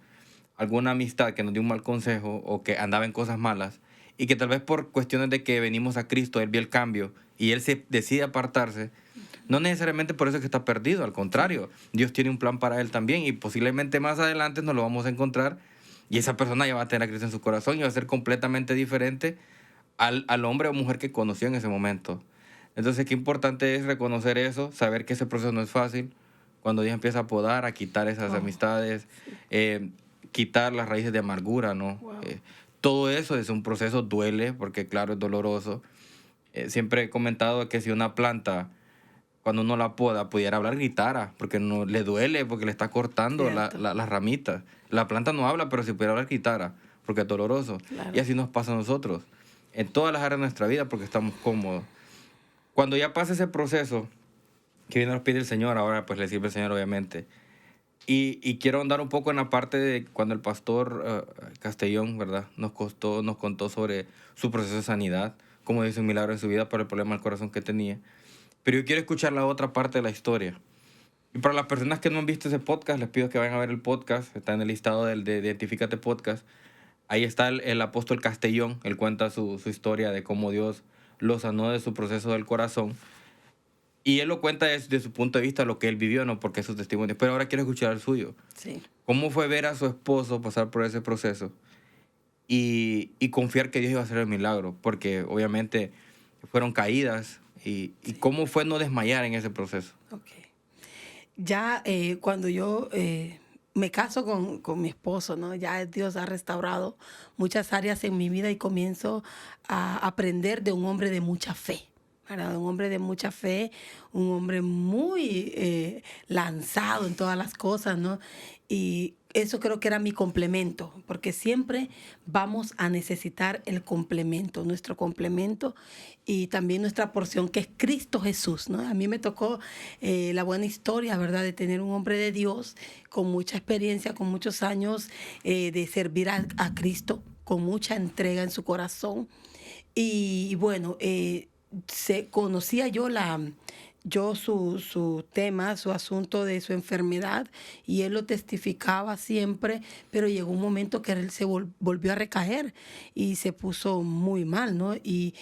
alguna amistad que nos dio un mal consejo o que andaba en cosas malas, y que tal vez por cuestiones de que venimos a Cristo, Él vio el cambio y Él se decide apartarse, no necesariamente por eso es que está perdido, al contrario, Dios tiene un plan para Él también y posiblemente más adelante nos lo vamos a encontrar y esa persona ya va a tener a Cristo en su corazón y va a ser completamente diferente al hombre o mujer que conoció en ese momento. Entonces, qué importante es reconocer eso, saber que ese proceso no es fácil, cuando Dios empieza a podar, a quitar esas amistades, quitar las raíces de amargura, ¿no? Wow. Todo eso es un proceso, duele, porque claro, es doloroso. Siempre he comentado que si una planta, cuando uno la poda, pudiera hablar, gritara, porque no le duele, porque le está cortando las ramitas. La planta no habla, pero si pudiera hablar, gritara, porque es doloroso. Claro. Y así nos pasa a nosotros, en todas las áreas de nuestra vida, porque estamos cómodos. Cuando ya pasa ese proceso, que viene a los pies del Señor, ahora pues le sirve el Señor, obviamente. Y quiero andar un poco en la parte de cuando el pastor Castellón, ¿verdad?, nos contó sobre su proceso de sanidad, cómo hizo un milagro en su vida por el problema del corazón que tenía. Pero yo quiero escuchar la otra parte de la historia. Y para las personas que no han visto ese podcast, les pido que vayan a ver el podcast. Está en el listado de Identifícate Podcast. Ahí está el apóstol Castellón. Él cuenta su historia de cómo Dios lo sanó de su proceso del corazón. Y él lo cuenta desde su punto de vista, lo que él vivió, no porque es su testimonio. Pero ahora quiero escuchar el suyo. Sí. ¿Cómo fue ver a su esposo pasar por ese proceso y confiar que Dios iba a hacer el milagro? Porque obviamente fueron caídas. ¿Y cómo fue no desmayar en ese proceso? Okay. Ya cuando yo me caso con mi esposo, ¿no? Ya Dios ha restaurado muchas áreas en mi vida y comienzo a aprender de un hombre de mucha fe. ¿Verdad? Un hombre de mucha fe, un hombre muy lanzado en todas las cosas, ¿no? Y eso creo que era mi complemento, porque siempre vamos a necesitar el complemento, nuestro complemento y también nuestra porción, que es Cristo Jesús, ¿no? A mí me tocó la buena historia, ¿verdad?, de tener un hombre de Dios con mucha experiencia, con muchos años de servir a Cristo, con mucha entrega en su corazón. Y bueno, conocía yo su tema, su asunto de su enfermedad, y él lo testificaba siempre, pero llegó un momento que él se volvió a recaer y se puso muy mal, ¿no? Y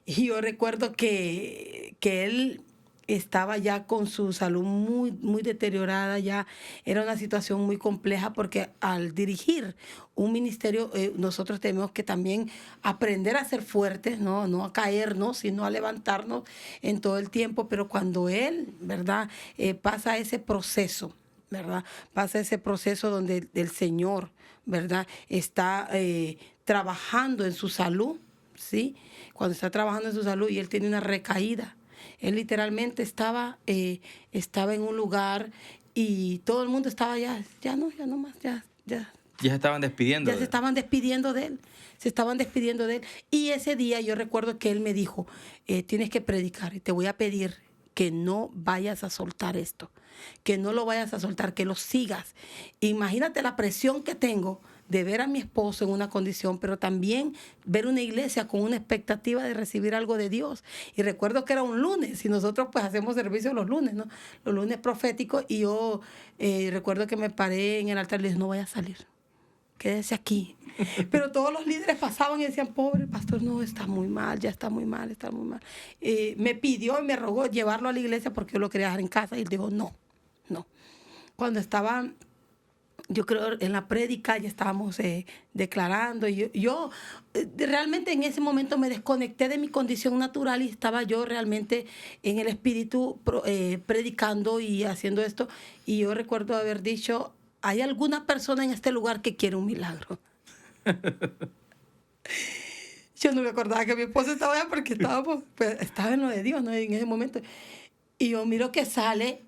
yo recuerdo que él estaba ya con su salud muy, muy deteriorada, ya era una situación muy compleja, porque al dirigir un ministerio nosotros tenemos que también aprender a ser fuertes, no a caernos, sino a levantarnos en todo el tiempo, pero cuando él, ¿verdad?, pasa ese proceso, ¿verdad?, pasa ese proceso donde el Señor, ¿verdad?, está trabajando en su salud, ¿sí? Cuando está trabajando en su salud y él tiene una recaída, él literalmente estaba en un lugar y todo el mundo estaba ya no más, ya. Ya se estaban despidiendo. Ya se estaban despidiendo de él, se estaban despidiendo de él. Y ese día yo recuerdo que él me dijo, tienes que predicar y te voy a pedir que no vayas a soltar esto, que no lo vayas a soltar, que lo sigas. Imagínate la presión que tengo de ver a mi esposo en una condición, pero también ver una iglesia con una expectativa de recibir algo de Dios. Y recuerdo que era un lunes, y nosotros pues hacemos servicio los lunes, ¿no? Los lunes proféticos, y yo recuerdo que me paré en el altar y le dije, no vaya a salir, quédese aquí. Pero todos los líderes pasaban y decían, pobre pastor, no, está muy mal, ya está muy mal, está muy mal. Me pidió y me rogó llevarlo a la iglesia porque yo lo quería dejar en casa, y él dijo, no. Cuando estaba, yo creo, en la prédica, ya estábamos declarando, y yo realmente en ese momento me desconecté de mi condición natural y estaba yo realmente en el espíritu predicando y haciendo esto. Y yo recuerdo haber dicho, ¿hay alguna persona en este lugar que quiere un milagro? Yo no me acordaba que mi esposo estaba allá porque estaba en lo de Dios, ¿no?, en ese momento. Y yo miro que sale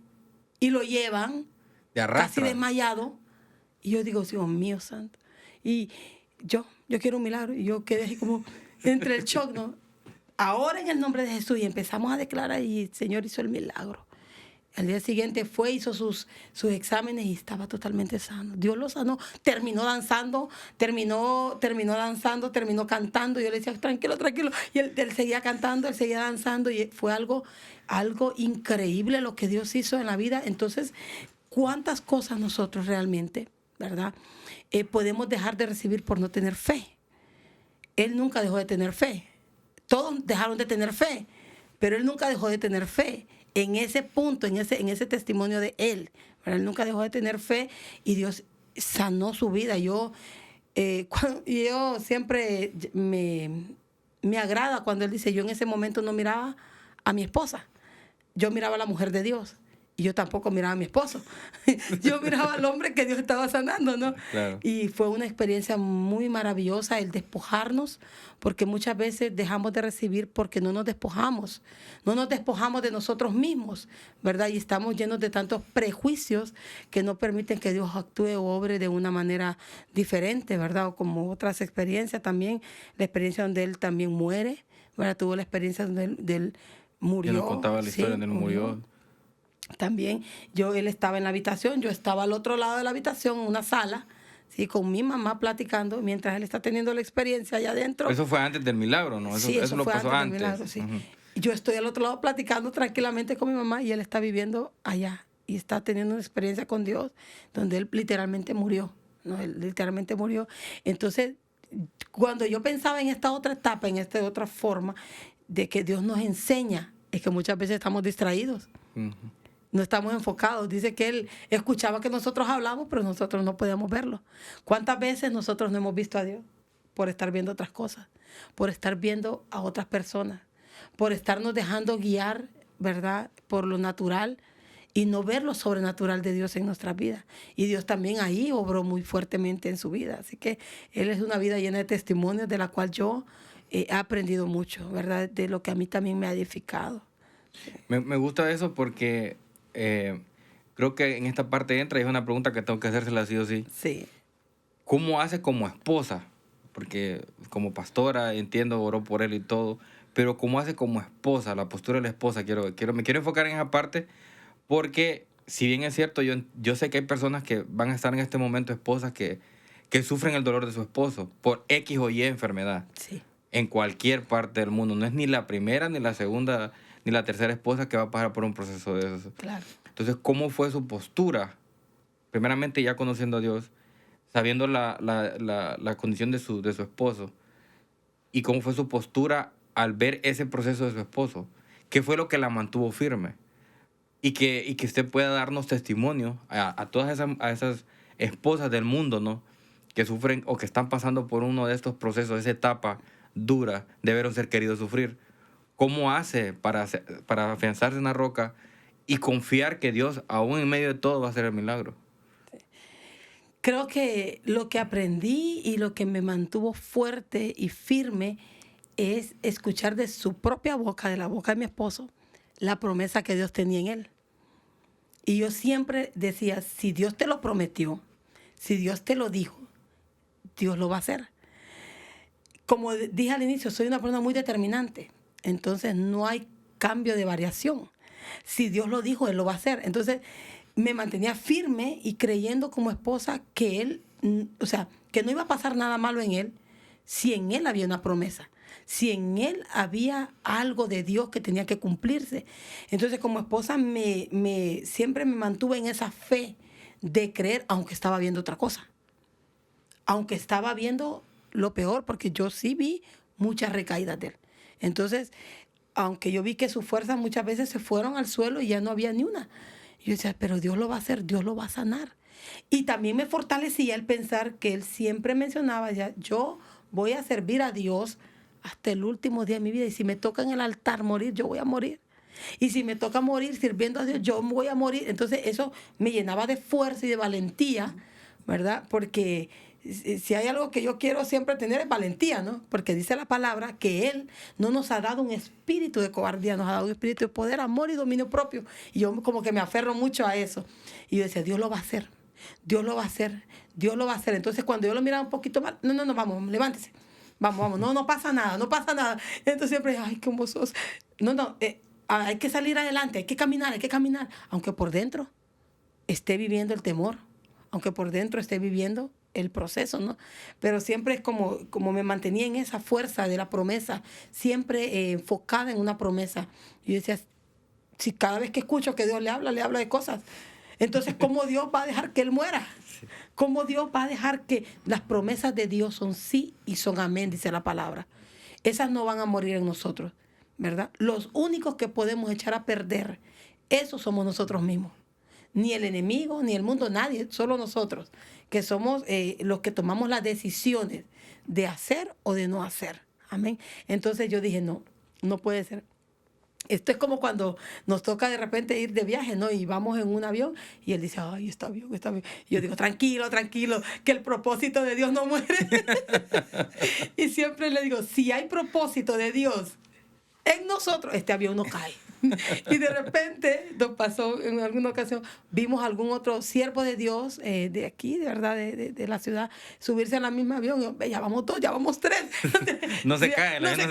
y lo llevan casi desmayado. Y yo digo, Dios mío santo. Y yo quiero un milagro. Y yo quedé así como entre el shock, ¿no? Ahora en el nombre de Jesús. Y empezamos a declarar y el Señor hizo el milagro. Al día siguiente hizo sus exámenes y estaba totalmente sano. Dios lo sanó. Terminó danzando, terminó cantando. Y yo le decía, tranquilo. Y él seguía cantando, él seguía danzando. Y fue algo increíble lo que Dios hizo en la vida. Entonces, ¿cuántas cosas nosotros realmente, ¿verdad?, podemos dejar de recibir por no tener fe? Él nunca dejó de tener fe. Todos dejaron de tener fe, pero él nunca dejó de tener fe. En ese punto, en ese testimonio de él, ¿verdad?, él nunca dejó de tener fe y Dios sanó su vida. Yo siempre me agrada cuando él dice, yo en ese momento no miraba a mi esposa, yo miraba a la mujer de Dios. Y yo tampoco miraba a mi esposo. Yo miraba al hombre que Dios estaba sanando, ¿no? Claro. Y fue una experiencia muy maravillosa el despojarnos, porque muchas veces dejamos de recibir porque no nos despojamos de nosotros mismos, ¿verdad? Y estamos llenos de tantos prejuicios que no permiten que Dios actúe o obre de una manera diferente, ¿verdad? O como otras experiencias también, la experiencia donde él también muere, ¿verdad? Tuvo la experiencia donde él murió. Yo nos contaba la historia donde él murió. También él estaba en la habitación, yo estaba al otro lado de la habitación, en una sala, ¿sí?, con mi mamá platicando, mientras él está teniendo la experiencia allá adentro. Eso fue antes del milagro, ¿no? Eso lo pasó antes. Milagro, sí. Uh-huh. Yo estoy al otro lado platicando tranquilamente con mi mamá y él está viviendo allá y está teniendo una experiencia con Dios donde él literalmente murió, ¿no? Él literalmente murió. Entonces, cuando yo pensaba en esta otra etapa, en esta otra forma de que Dios nos enseña, es que muchas veces estamos distraídos. Uh-huh. No estamos enfocados. Dice que él escuchaba que nosotros hablamos, pero nosotros no podíamos verlo. ¿Cuántas veces nosotros no hemos visto a Dios? Por estar viendo otras cosas, por estar viendo a otras personas, por estarnos dejando guiar, ¿verdad?, por lo natural y no ver lo sobrenatural de Dios en nuestras vidas. Y Dios también ahí obró muy fuertemente en su vida. Así que él es una vida llena de testimonios de la cual yo he aprendido mucho, ¿verdad?, de lo que a mí también me ha edificado. Me gusta eso porque creo que en esta parte entra y es una pregunta que tengo que hacérsela sí o sí. Sí. ¿Cómo hace como esposa? Porque como pastora, entiendo, oró por él y todo, pero ¿cómo hace como esposa, la postura de la esposa? Me quiero enfocar en esa parte porque, si bien es cierto, yo sé que hay personas que van a estar en este momento esposas que sufren el dolor de su esposo por X o Y enfermedad Sí. en cualquier parte del mundo. No es ni la primera, ni la segunda, ni la tercera esposa que va a pasar por un proceso de eso. Claro. Entonces, ¿cómo fue su postura? Primeramente, ya conociendo a Dios, sabiendo la condición de su esposo, y cómo fue su postura al ver ese proceso de su esposo. ¿Qué fue lo que la mantuvo firme? Y que usted pueda darnos testimonio a todas esas esposas del mundo, ¿no? Que sufren o que están pasando por uno de estos procesos, esa etapa dura de ver a un ser querido sufrir. ¿Cómo hace para afianzarse en la roca y confiar que Dios, aún en medio de todo, va a hacer el milagro? Creo que lo que aprendí y lo que me mantuvo fuerte y firme es escuchar de su propia boca, de la boca de mi esposo, la promesa que Dios tenía en él. Y yo siempre decía, si Dios te lo prometió, si Dios te lo dijo, Dios lo va a hacer. Como dije al inicio, soy una persona muy determinante. Entonces no hay cambio de variación. Si Dios lo dijo, Él lo va a hacer. Entonces me mantenía firme y creyendo como esposa que Él, o sea, que no iba a pasar nada malo en Él si en Él había una promesa, si en Él había algo de Dios que tenía que cumplirse. Entonces como esposa siempre me mantuve en esa fe de creer, aunque estaba viendo otra cosa. Aunque estaba viendo lo peor, porque yo sí vi muchas recaídas de él. Entonces, aunque yo vi que sus fuerzas muchas veces se fueron al suelo y ya no había ni una. Yo decía, pero Dios lo va a hacer, Dios lo va a sanar. Y también me fortalecía el pensar que él siempre mencionaba, ya, yo voy a servir a Dios hasta el último día de mi vida. Y si me toca en el altar morir, yo voy a morir. Y si me toca morir sirviendo a Dios, yo voy a morir. Entonces eso me llenaba de fuerza y de valentía, ¿verdad? Porque si hay algo que yo quiero siempre tener es valentía, ¿no? Porque dice la palabra que Él no nos ha dado un espíritu de cobardía, nos ha dado un espíritu de poder, amor y dominio propio. Y yo como que me aferro mucho a eso. Y yo decía, Dios lo va a hacer, Dios lo va a hacer, Dios lo va a hacer. Entonces cuando yo lo miraba un poquito mal, no, vamos, levántese. Vamos, no pasa nada, no pasa nada. Entonces siempre, ay, cómo sos. No, hay que salir adelante, hay que caminar. Aunque por dentro esté viviendo el temor, aunque por dentro esté viviendo el proceso, ¿no? Pero siempre es como me mantenía en esa fuerza de la promesa, siempre enfocada en una promesa. Y yo decía, si cada vez que escucho que Dios le habla de cosas, entonces, ¿cómo Dios va a dejar que Él muera? ¿Cómo Dios va a dejar que las promesas de Dios son sí y son amén, dice la palabra? Esas no van a morir en nosotros, ¿verdad? Los únicos que podemos echar a perder, esos somos nosotros mismos. Ni el enemigo, ni el mundo, nadie, solo nosotros, que somos los que tomamos las decisiones de hacer o de no hacer. Amén. Entonces yo dije, no puede ser. Esto es como cuando nos toca de repente ir de viaje, ¿no? Y vamos en un avión y él dice, ay, está bien. Y yo digo, tranquilo, que el propósito de Dios no muere. Y siempre le digo, si hay propósito de Dios en nosotros, este avión no cae. Y de repente nos pasó en alguna ocasión, vimos algún otro siervo de Dios de aquí, de verdad, de la ciudad, subirse al mismo avión. Y ya vamos dos, ya vamos tres. No se cae, no se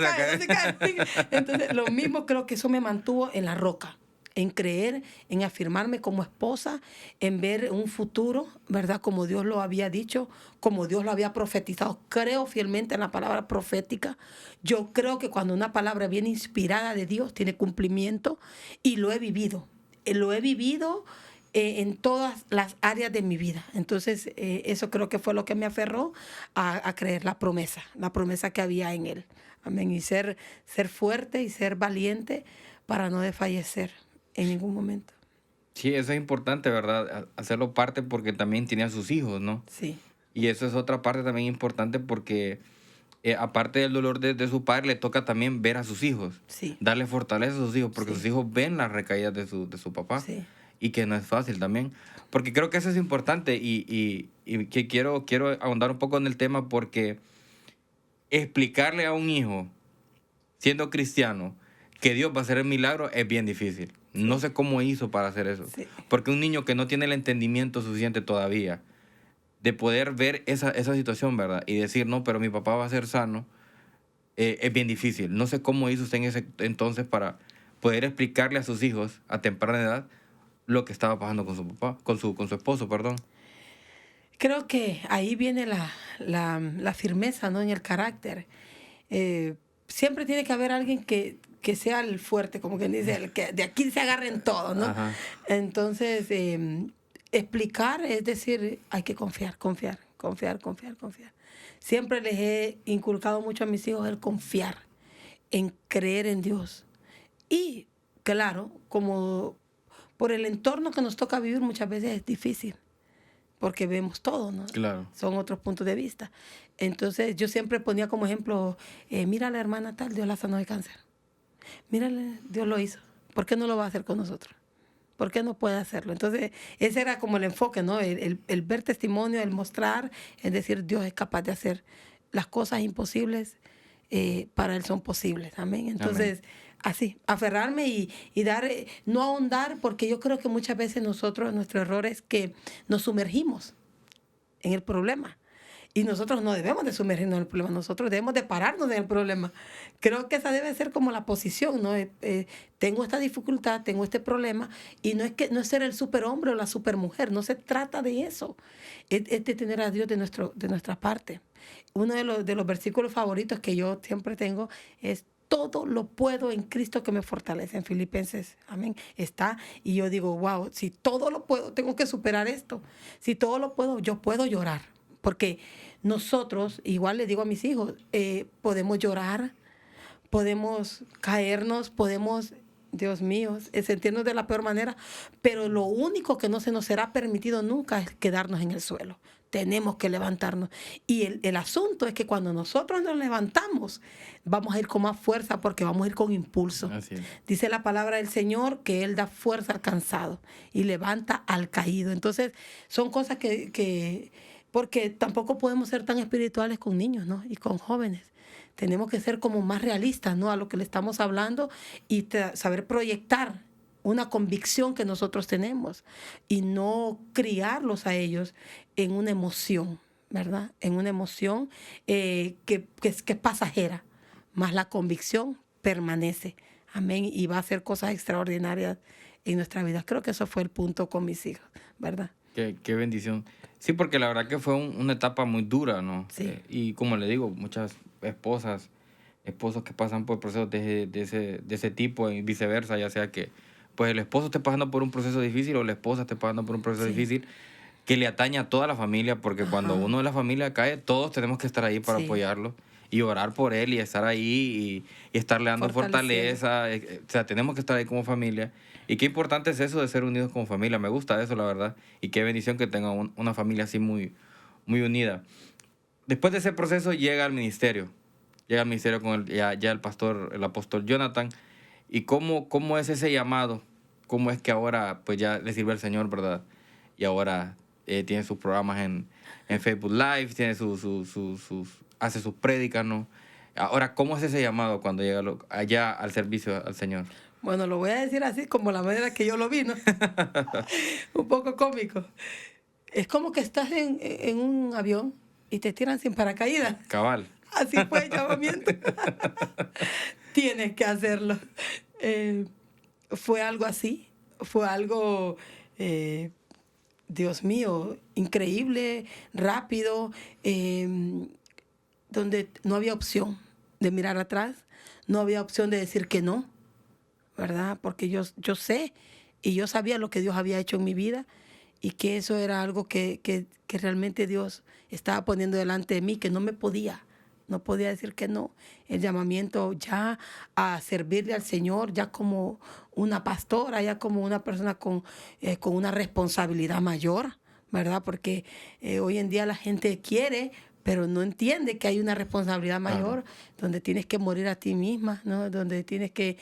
cae. Entonces, lo mismo creo que eso me mantuvo en la roca, en creer, en afirmarme como esposa, en ver un futuro, ¿verdad? Como Dios lo había dicho, como Dios lo había profetizado. Creo fielmente en la palabra profética. Yo creo que cuando una palabra viene inspirada de Dios, tiene cumplimiento y lo he vivido. Lo he vivido en todas las áreas de mi vida. Entonces, eso creo que fue lo que me aferró a creer la promesa que había en Él. Amén. Y ser fuerte y ser valiente para no desfallecer en ningún momento. Sí, eso es importante, ¿verdad? Hacerlo parte porque también tenía sus hijos, ¿no? Sí. Y eso es otra parte también importante porque aparte del dolor de su padre, le toca también ver a sus hijos. Sí. Darle fortaleza a sus hijos porque Sí. sus hijos ven las recaídas de su papá. Sí. Y que no es fácil también. Porque creo que eso es importante y que quiero ahondar un poco en el tema porque explicarle a un hijo, siendo cristiano, que Dios va a hacer el milagro es bien difícil. No sé cómo hizo para hacer eso. Sí. Porque un niño que no tiene el entendimiento suficiente todavía de poder ver esa situación, ¿verdad? Y decir, no, pero mi papá va a ser sano, es bien difícil. No sé cómo hizo usted en ese entonces para poder explicarle a sus hijos a temprana edad lo que estaba pasando con su papá, con su esposo, perdón. Creo que ahí viene la firmeza, ¿no? En el carácter. Siempre tiene que haber alguien que sea el fuerte, como quien dice, el que de aquí se agarren todos, ¿no? Ajá. Entonces, explicar es decir, hay que confiar. Siempre les he inculcado mucho a mis hijos el confiar, en creer en Dios. Y, claro, como por el entorno que nos toca vivir muchas veces es difícil, porque vemos todo, ¿no? Claro. Son otros puntos de vista. Entonces, yo siempre ponía como ejemplo, mira a la hermana tal, Dios la sanó de cáncer. Mírale, Dios lo hizo. ¿Por qué no lo va a hacer con nosotros? ¿Por qué no puede hacerlo? Entonces, ese era como el enfoque, ¿no? El ver testimonio, el mostrar, es decir, Dios es capaz de hacer las cosas imposibles, para Él son posibles. Amén. Entonces, así, aferrarme y dar, no ahondar, porque yo creo que muchas veces nosotros, nuestro error es que nos sumergimos en el problema. Y nosotros no debemos de sumergirnos en el problema, nosotros debemos de pararnos en el problema. Creo que esa debe ser como la posición, ¿no? Tengo esta dificultad, tengo este problema, y no es ser el superhombre o la supermujer, no se trata de eso. Es de tener a Dios de nuestra parte. Uno de los versículos favoritos que yo siempre tengo es: todo lo puedo en Cristo que me fortalece. En Filipenses, amén, está. Y yo digo, wow, si todo lo puedo, tengo que superar esto. Si todo lo puedo, yo puedo llorar. Porque nosotros, igual les digo a mis hijos, podemos llorar, podemos caernos, podemos, Dios mío, sentirnos de la peor manera, pero lo único que no se nos será permitido nunca es quedarnos en el suelo. Tenemos que levantarnos. Y el asunto es que cuando nosotros nos levantamos, vamos a ir con más fuerza, porque vamos a ir con impulso. Así es. Dice la palabra del Señor que Él da fuerza al cansado y levanta al caído. Entonces, son cosas porque tampoco podemos ser tan espirituales con niños, ¿no? Y con jóvenes. Tenemos que ser como más realistas, ¿no? A lo que le estamos hablando, y saber proyectar una convicción que nosotros tenemos y no criarlos a ellos en una emoción, ¿verdad? En una emoción que es pasajera, más la convicción permanece. Amén. Y va a hacer cosas extraordinarias en nuestra vida. Creo que eso fue el punto con mis hijos, ¿verdad? Qué bendición. Sí, porque la verdad que fue una etapa muy dura, ¿no? Sí. Y como le digo, muchas esposos que pasan por procesos de ese tipo y viceversa, ya sea que pues el esposo esté pasando por un proceso difícil o la esposa esté pasando por un proceso Sí. difícil, que le atañe a toda la familia, porque cuando uno de la familia cae, todos tenemos que estar ahí para Sí. apoyarlo y orar por él y estar ahí y estarle dando fortaleza. O sea, tenemos que estar ahí como familia. Y qué importante es eso de ser unidos como familia. Me gusta eso, la verdad. Y qué bendición que tenga una familia así muy, muy unida. Después de ese proceso llega al ministerio. Llega al ministerio con ya el pastor, el apóstol Jonathan. ¿Y cómo es ese llamado? ¿Cómo es que ahora pues ya le sirve al Señor, verdad? Y ahora tiene sus programas en Facebook Live, tiene hace sus prédicas, ¿no? Ahora, ¿cómo es ese llamado cuando llega allá al servicio al Señor? Bueno, lo voy a decir así como la manera que yo lo vi, ¿no? Un poco cómico. Es como que estás en un avión y te tiran sin paracaídas. Cabal. Así fue el llamamiento. Tienes que hacerlo. Fue algo así. Fue algo, Dios mío, increíble, rápido, donde no había opción de mirar atrás, no había opción de decir que no, ¿verdad? Porque yo sé y yo sabía lo que Dios había hecho en mi vida, y que eso era algo que realmente Dios estaba poniendo delante de mí, que no podía decir que no. El llamamiento ya a servirle al Señor, ya como una pastora, ya como una persona con una responsabilidad mayor, ¿verdad? Porque hoy en día la gente quiere, pero no entiende que hay una responsabilidad mayor, donde tienes que morir a ti misma, ¿no? Donde tienes que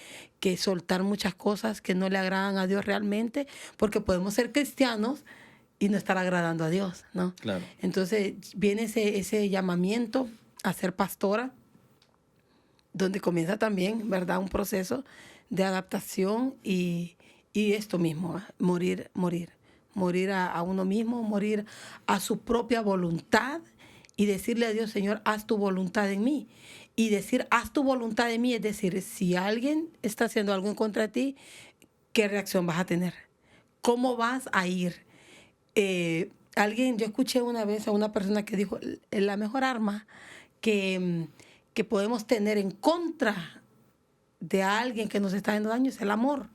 soltar muchas cosas que no le agradan a Dios realmente, porque podemos ser cristianos y no estar agradando a Dios, ¿no? Claro. Entonces viene ese llamamiento a ser pastora, donde comienza también, ¿verdad?, un proceso de adaptación y Y esto mismo, morir a uno mismo, morir a su propia voluntad y decirle a Dios, Señor, haz tu voluntad en mí. Y decir, haz tu voluntad en mí, es decir, si alguien está haciendo algo en contra de ti, ¿qué reacción vas a tener? ¿Cómo vas a ir? Yo escuché una vez a una persona que dijo, la mejor arma que podemos tener en contra de alguien que nos está haciendo daño es el amor.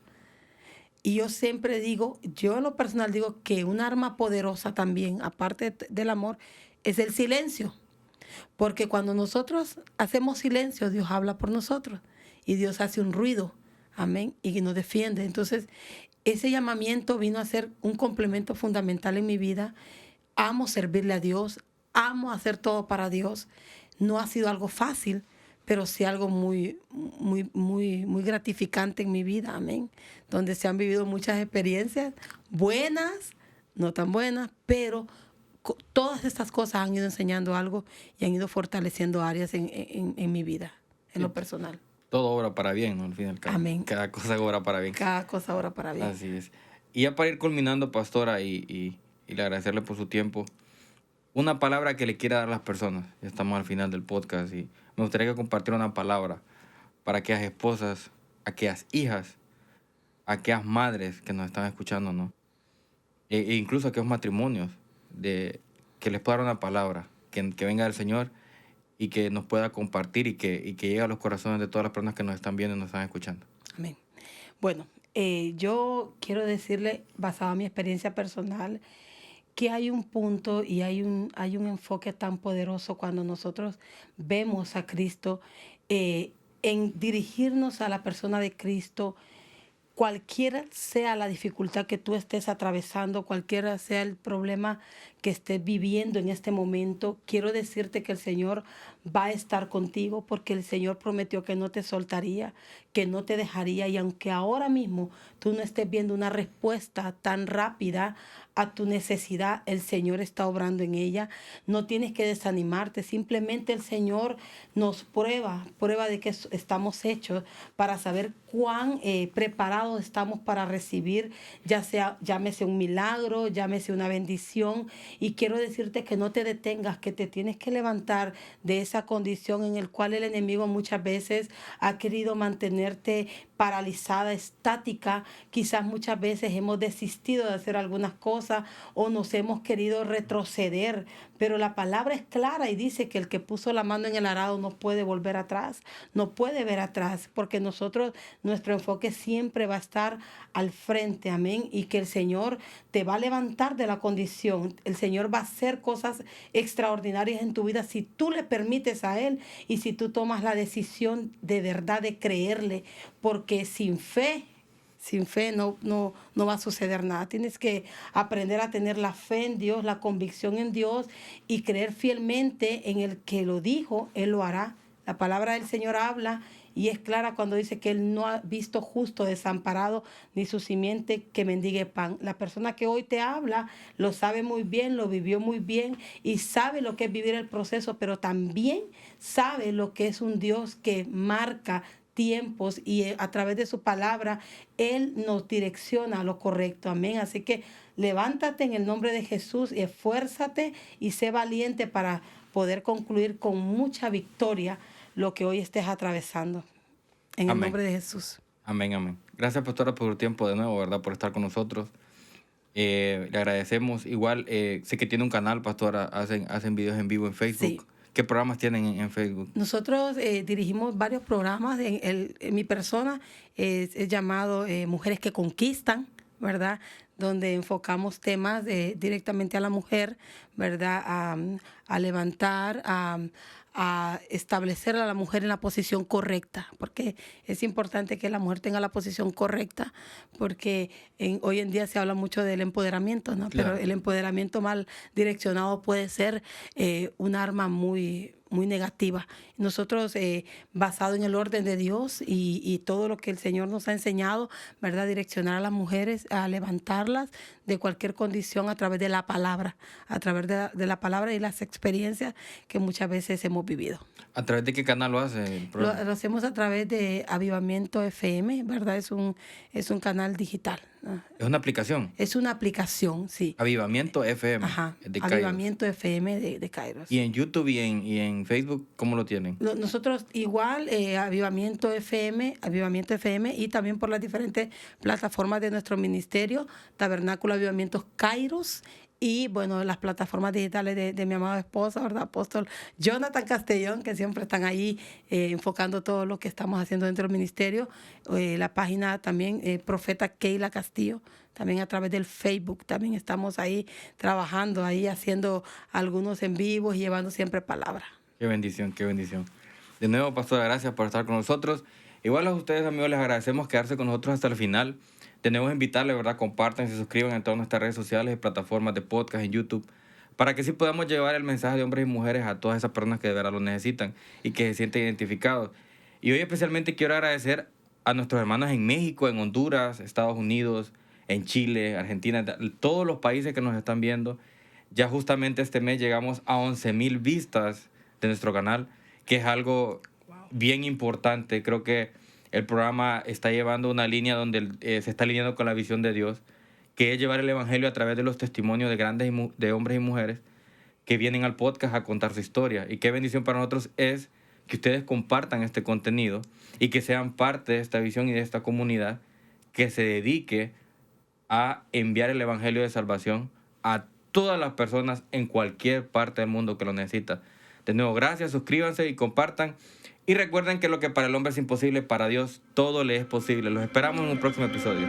Y yo siempre digo, yo en lo personal digo que un arma poderosa también, aparte del amor, es el silencio. Porque cuando nosotros hacemos silencio, Dios habla por nosotros y Dios hace un ruido, amén, y nos defiende. Entonces, ese llamamiento vino a ser un complemento fundamental en mi vida. Amo servirle a Dios, amo hacer todo para Dios. No ha sido algo fácil, pero sí algo muy gratificante en mi vida, amén. Donde se han vivido muchas experiencias buenas, no tan buenas, pero todas estas cosas han ido enseñando algo y han ido fortaleciendo áreas en mi vida, en lo personal. Todo obra para bien, ¿no? Al fin y al cabo. Amén. Cada cosa obra para bien. Cada cosa obra para bien. Así es. Y ya para ir culminando, pastora, y le agradecerle por su tiempo, una palabra que le quiera dar a las personas. Ya estamos al final del podcast y me gustaría que compartiera una palabra para aquellas esposas, aquellas hijas, aquellas madres que nos están escuchando, ¿no? E incluso aquellos matrimonios, que les pueda dar una palabra, que venga del Señor y que nos pueda compartir y que llegue a los corazones de todas las personas que nos están viendo y nos están escuchando. Amén. Bueno, yo quiero decirle, basado en mi experiencia personal, que hay un punto y hay un enfoque tan poderoso cuando nosotros vemos a Cristo, en dirigirnos a la persona de Cristo, cualquiera sea la dificultad que tú estés atravesando, cualquiera sea el problema que estés viviendo en este momento, quiero decirte que el Señor va a estar contigo porque el Señor prometió que no te soltaría, que no te dejaría. Y aunque ahora mismo tú no estés viendo una respuesta tan rápida a tu necesidad, el Señor está obrando en ella. No tienes que desanimarte, simplemente el Señor nos prueba de que estamos hechos para saber cuán preparados estamos para recibir, ya sea, llámese un milagro, llámese una bendición. Y quiero decirte que no te detengas, que te tienes que levantar de esa condición en el cual el enemigo muchas veces ha querido mantenerte paralizada, estática. Quizás muchas veces hemos desistido de hacer algunas cosas o nos hemos querido retroceder, pero la palabra es clara y dice que el que puso la mano en el arado no puede volver atrás, no puede ver atrás, porque nuestro enfoque siempre va a estar al frente, amén, y que el Señor te va a levantar de la condición, el Señor va a hacer cosas extraordinarias en tu vida si tú le permites a Él y si tú tomas la decisión de verdad de creerle, porque sin fe no va a suceder nada. Tienes que aprender a tener la fe en Dios, la convicción en Dios y creer fielmente en el que lo dijo, Él lo hará. La palabra del Señor habla y es clara cuando dice que Él no ha visto justo desamparado ni su simiente que mendigue pan. La persona que hoy te habla lo sabe muy bien, lo vivió muy bien y sabe lo que es vivir el proceso, pero también sabe lo que es un Dios que marca tiempos y a través de su palabra Él nos direcciona a lo correcto, amén. Así que levántate en el nombre de Jesús y esfuérzate y sé valiente para poder concluir con mucha victoria lo que hoy estés atravesando, en el nombre de Jesús. Amén, amén. Gracias, pastora, por el tiempo de nuevo, ¿verdad? Por estar con nosotros. Le agradecemos. Igual, sé que tiene un canal, pastora, hacen videos en vivo en Facebook. Sí. ¿Qué programas tienen en Facebook? Nosotros dirigimos varios programas. En mi persona es llamado Mujeres que Conquistan, ¿verdad? Donde enfocamos temas directamente a la mujer, ¿verdad? A levantar, a establecer a la mujer en la posición correcta, porque es importante que la mujer tenga la posición correcta, porque hoy en día se habla mucho del empoderamiento, ¿no? Claro. Pero el empoderamiento mal direccionado puede ser un arma muy muy negativa. Nosotros, basado en el orden de Dios y todo lo que el Señor nos ha enseñado, ¿verdad? Direccionar a las mujeres, a levantarlas de cualquier condición a través de la palabra, a través de la palabra y las experiencias que muchas veces hemos vivido. ¿A través de qué canal lo hace el programa? Lo hacemos a través de Avivamiento FM, ¿verdad? Es un canal digital. ¿Es una aplicación? Es una aplicación, sí. Avivamiento FM. Ajá, De Kairos. Avivamiento FM de Kairos. ¿Y en YouTube y en Facebook cómo lo tienen? Nosotros igual, Avivamiento FM y también por las diferentes plataformas de nuestro ministerio, Tabernáculo Avivamientos Kairos, y bueno, las plataformas digitales de mi amado esposo, ¿verdad? Apóstol Jonathan Castellón, que siempre están ahí enfocando todo lo que estamos haciendo dentro del ministerio. La página también, Profeta Keila Castillo, también a través del Facebook, también estamos ahí trabajando, ahí haciendo algunos en vivos y llevando siempre palabra. Qué bendición, qué bendición. De nuevo, pastora, gracias por estar con nosotros. Igual a ustedes, amigos, les agradecemos quedarse con nosotros hasta el final. Tenemos que invitarles, ¿verdad? Compartan y se suscriban en todas nuestras redes sociales y plataformas de podcast en YouTube para que sí podamos llevar el mensaje de hombres y mujeres a todas esas personas que de verdad lo necesitan y que se sienten identificados. Y hoy especialmente quiero agradecer a nuestros hermanos en México, en Honduras, Estados Unidos, en Chile, Argentina, todos los países que nos están viendo. Ya justamente este mes llegamos a 11,000 vistas de nuestro canal, que es algo bien importante. Creo que el programa está llevando una línea donde se está alineando con la visión de Dios, que es llevar el evangelio a través de los testimonios de hombres y mujeres que vienen al podcast a contar su historia. Y qué bendición para nosotros es que ustedes compartan este contenido y que sean parte de esta visión y de esta comunidad que se dedique a enviar el evangelio de salvación a todas las personas en cualquier parte del mundo que lo necesita. De nuevo, gracias, suscríbanse y compartan. Y recuerden que lo que para el hombre es imposible, para Dios todo le es posible. Los esperamos en un próximo episodio.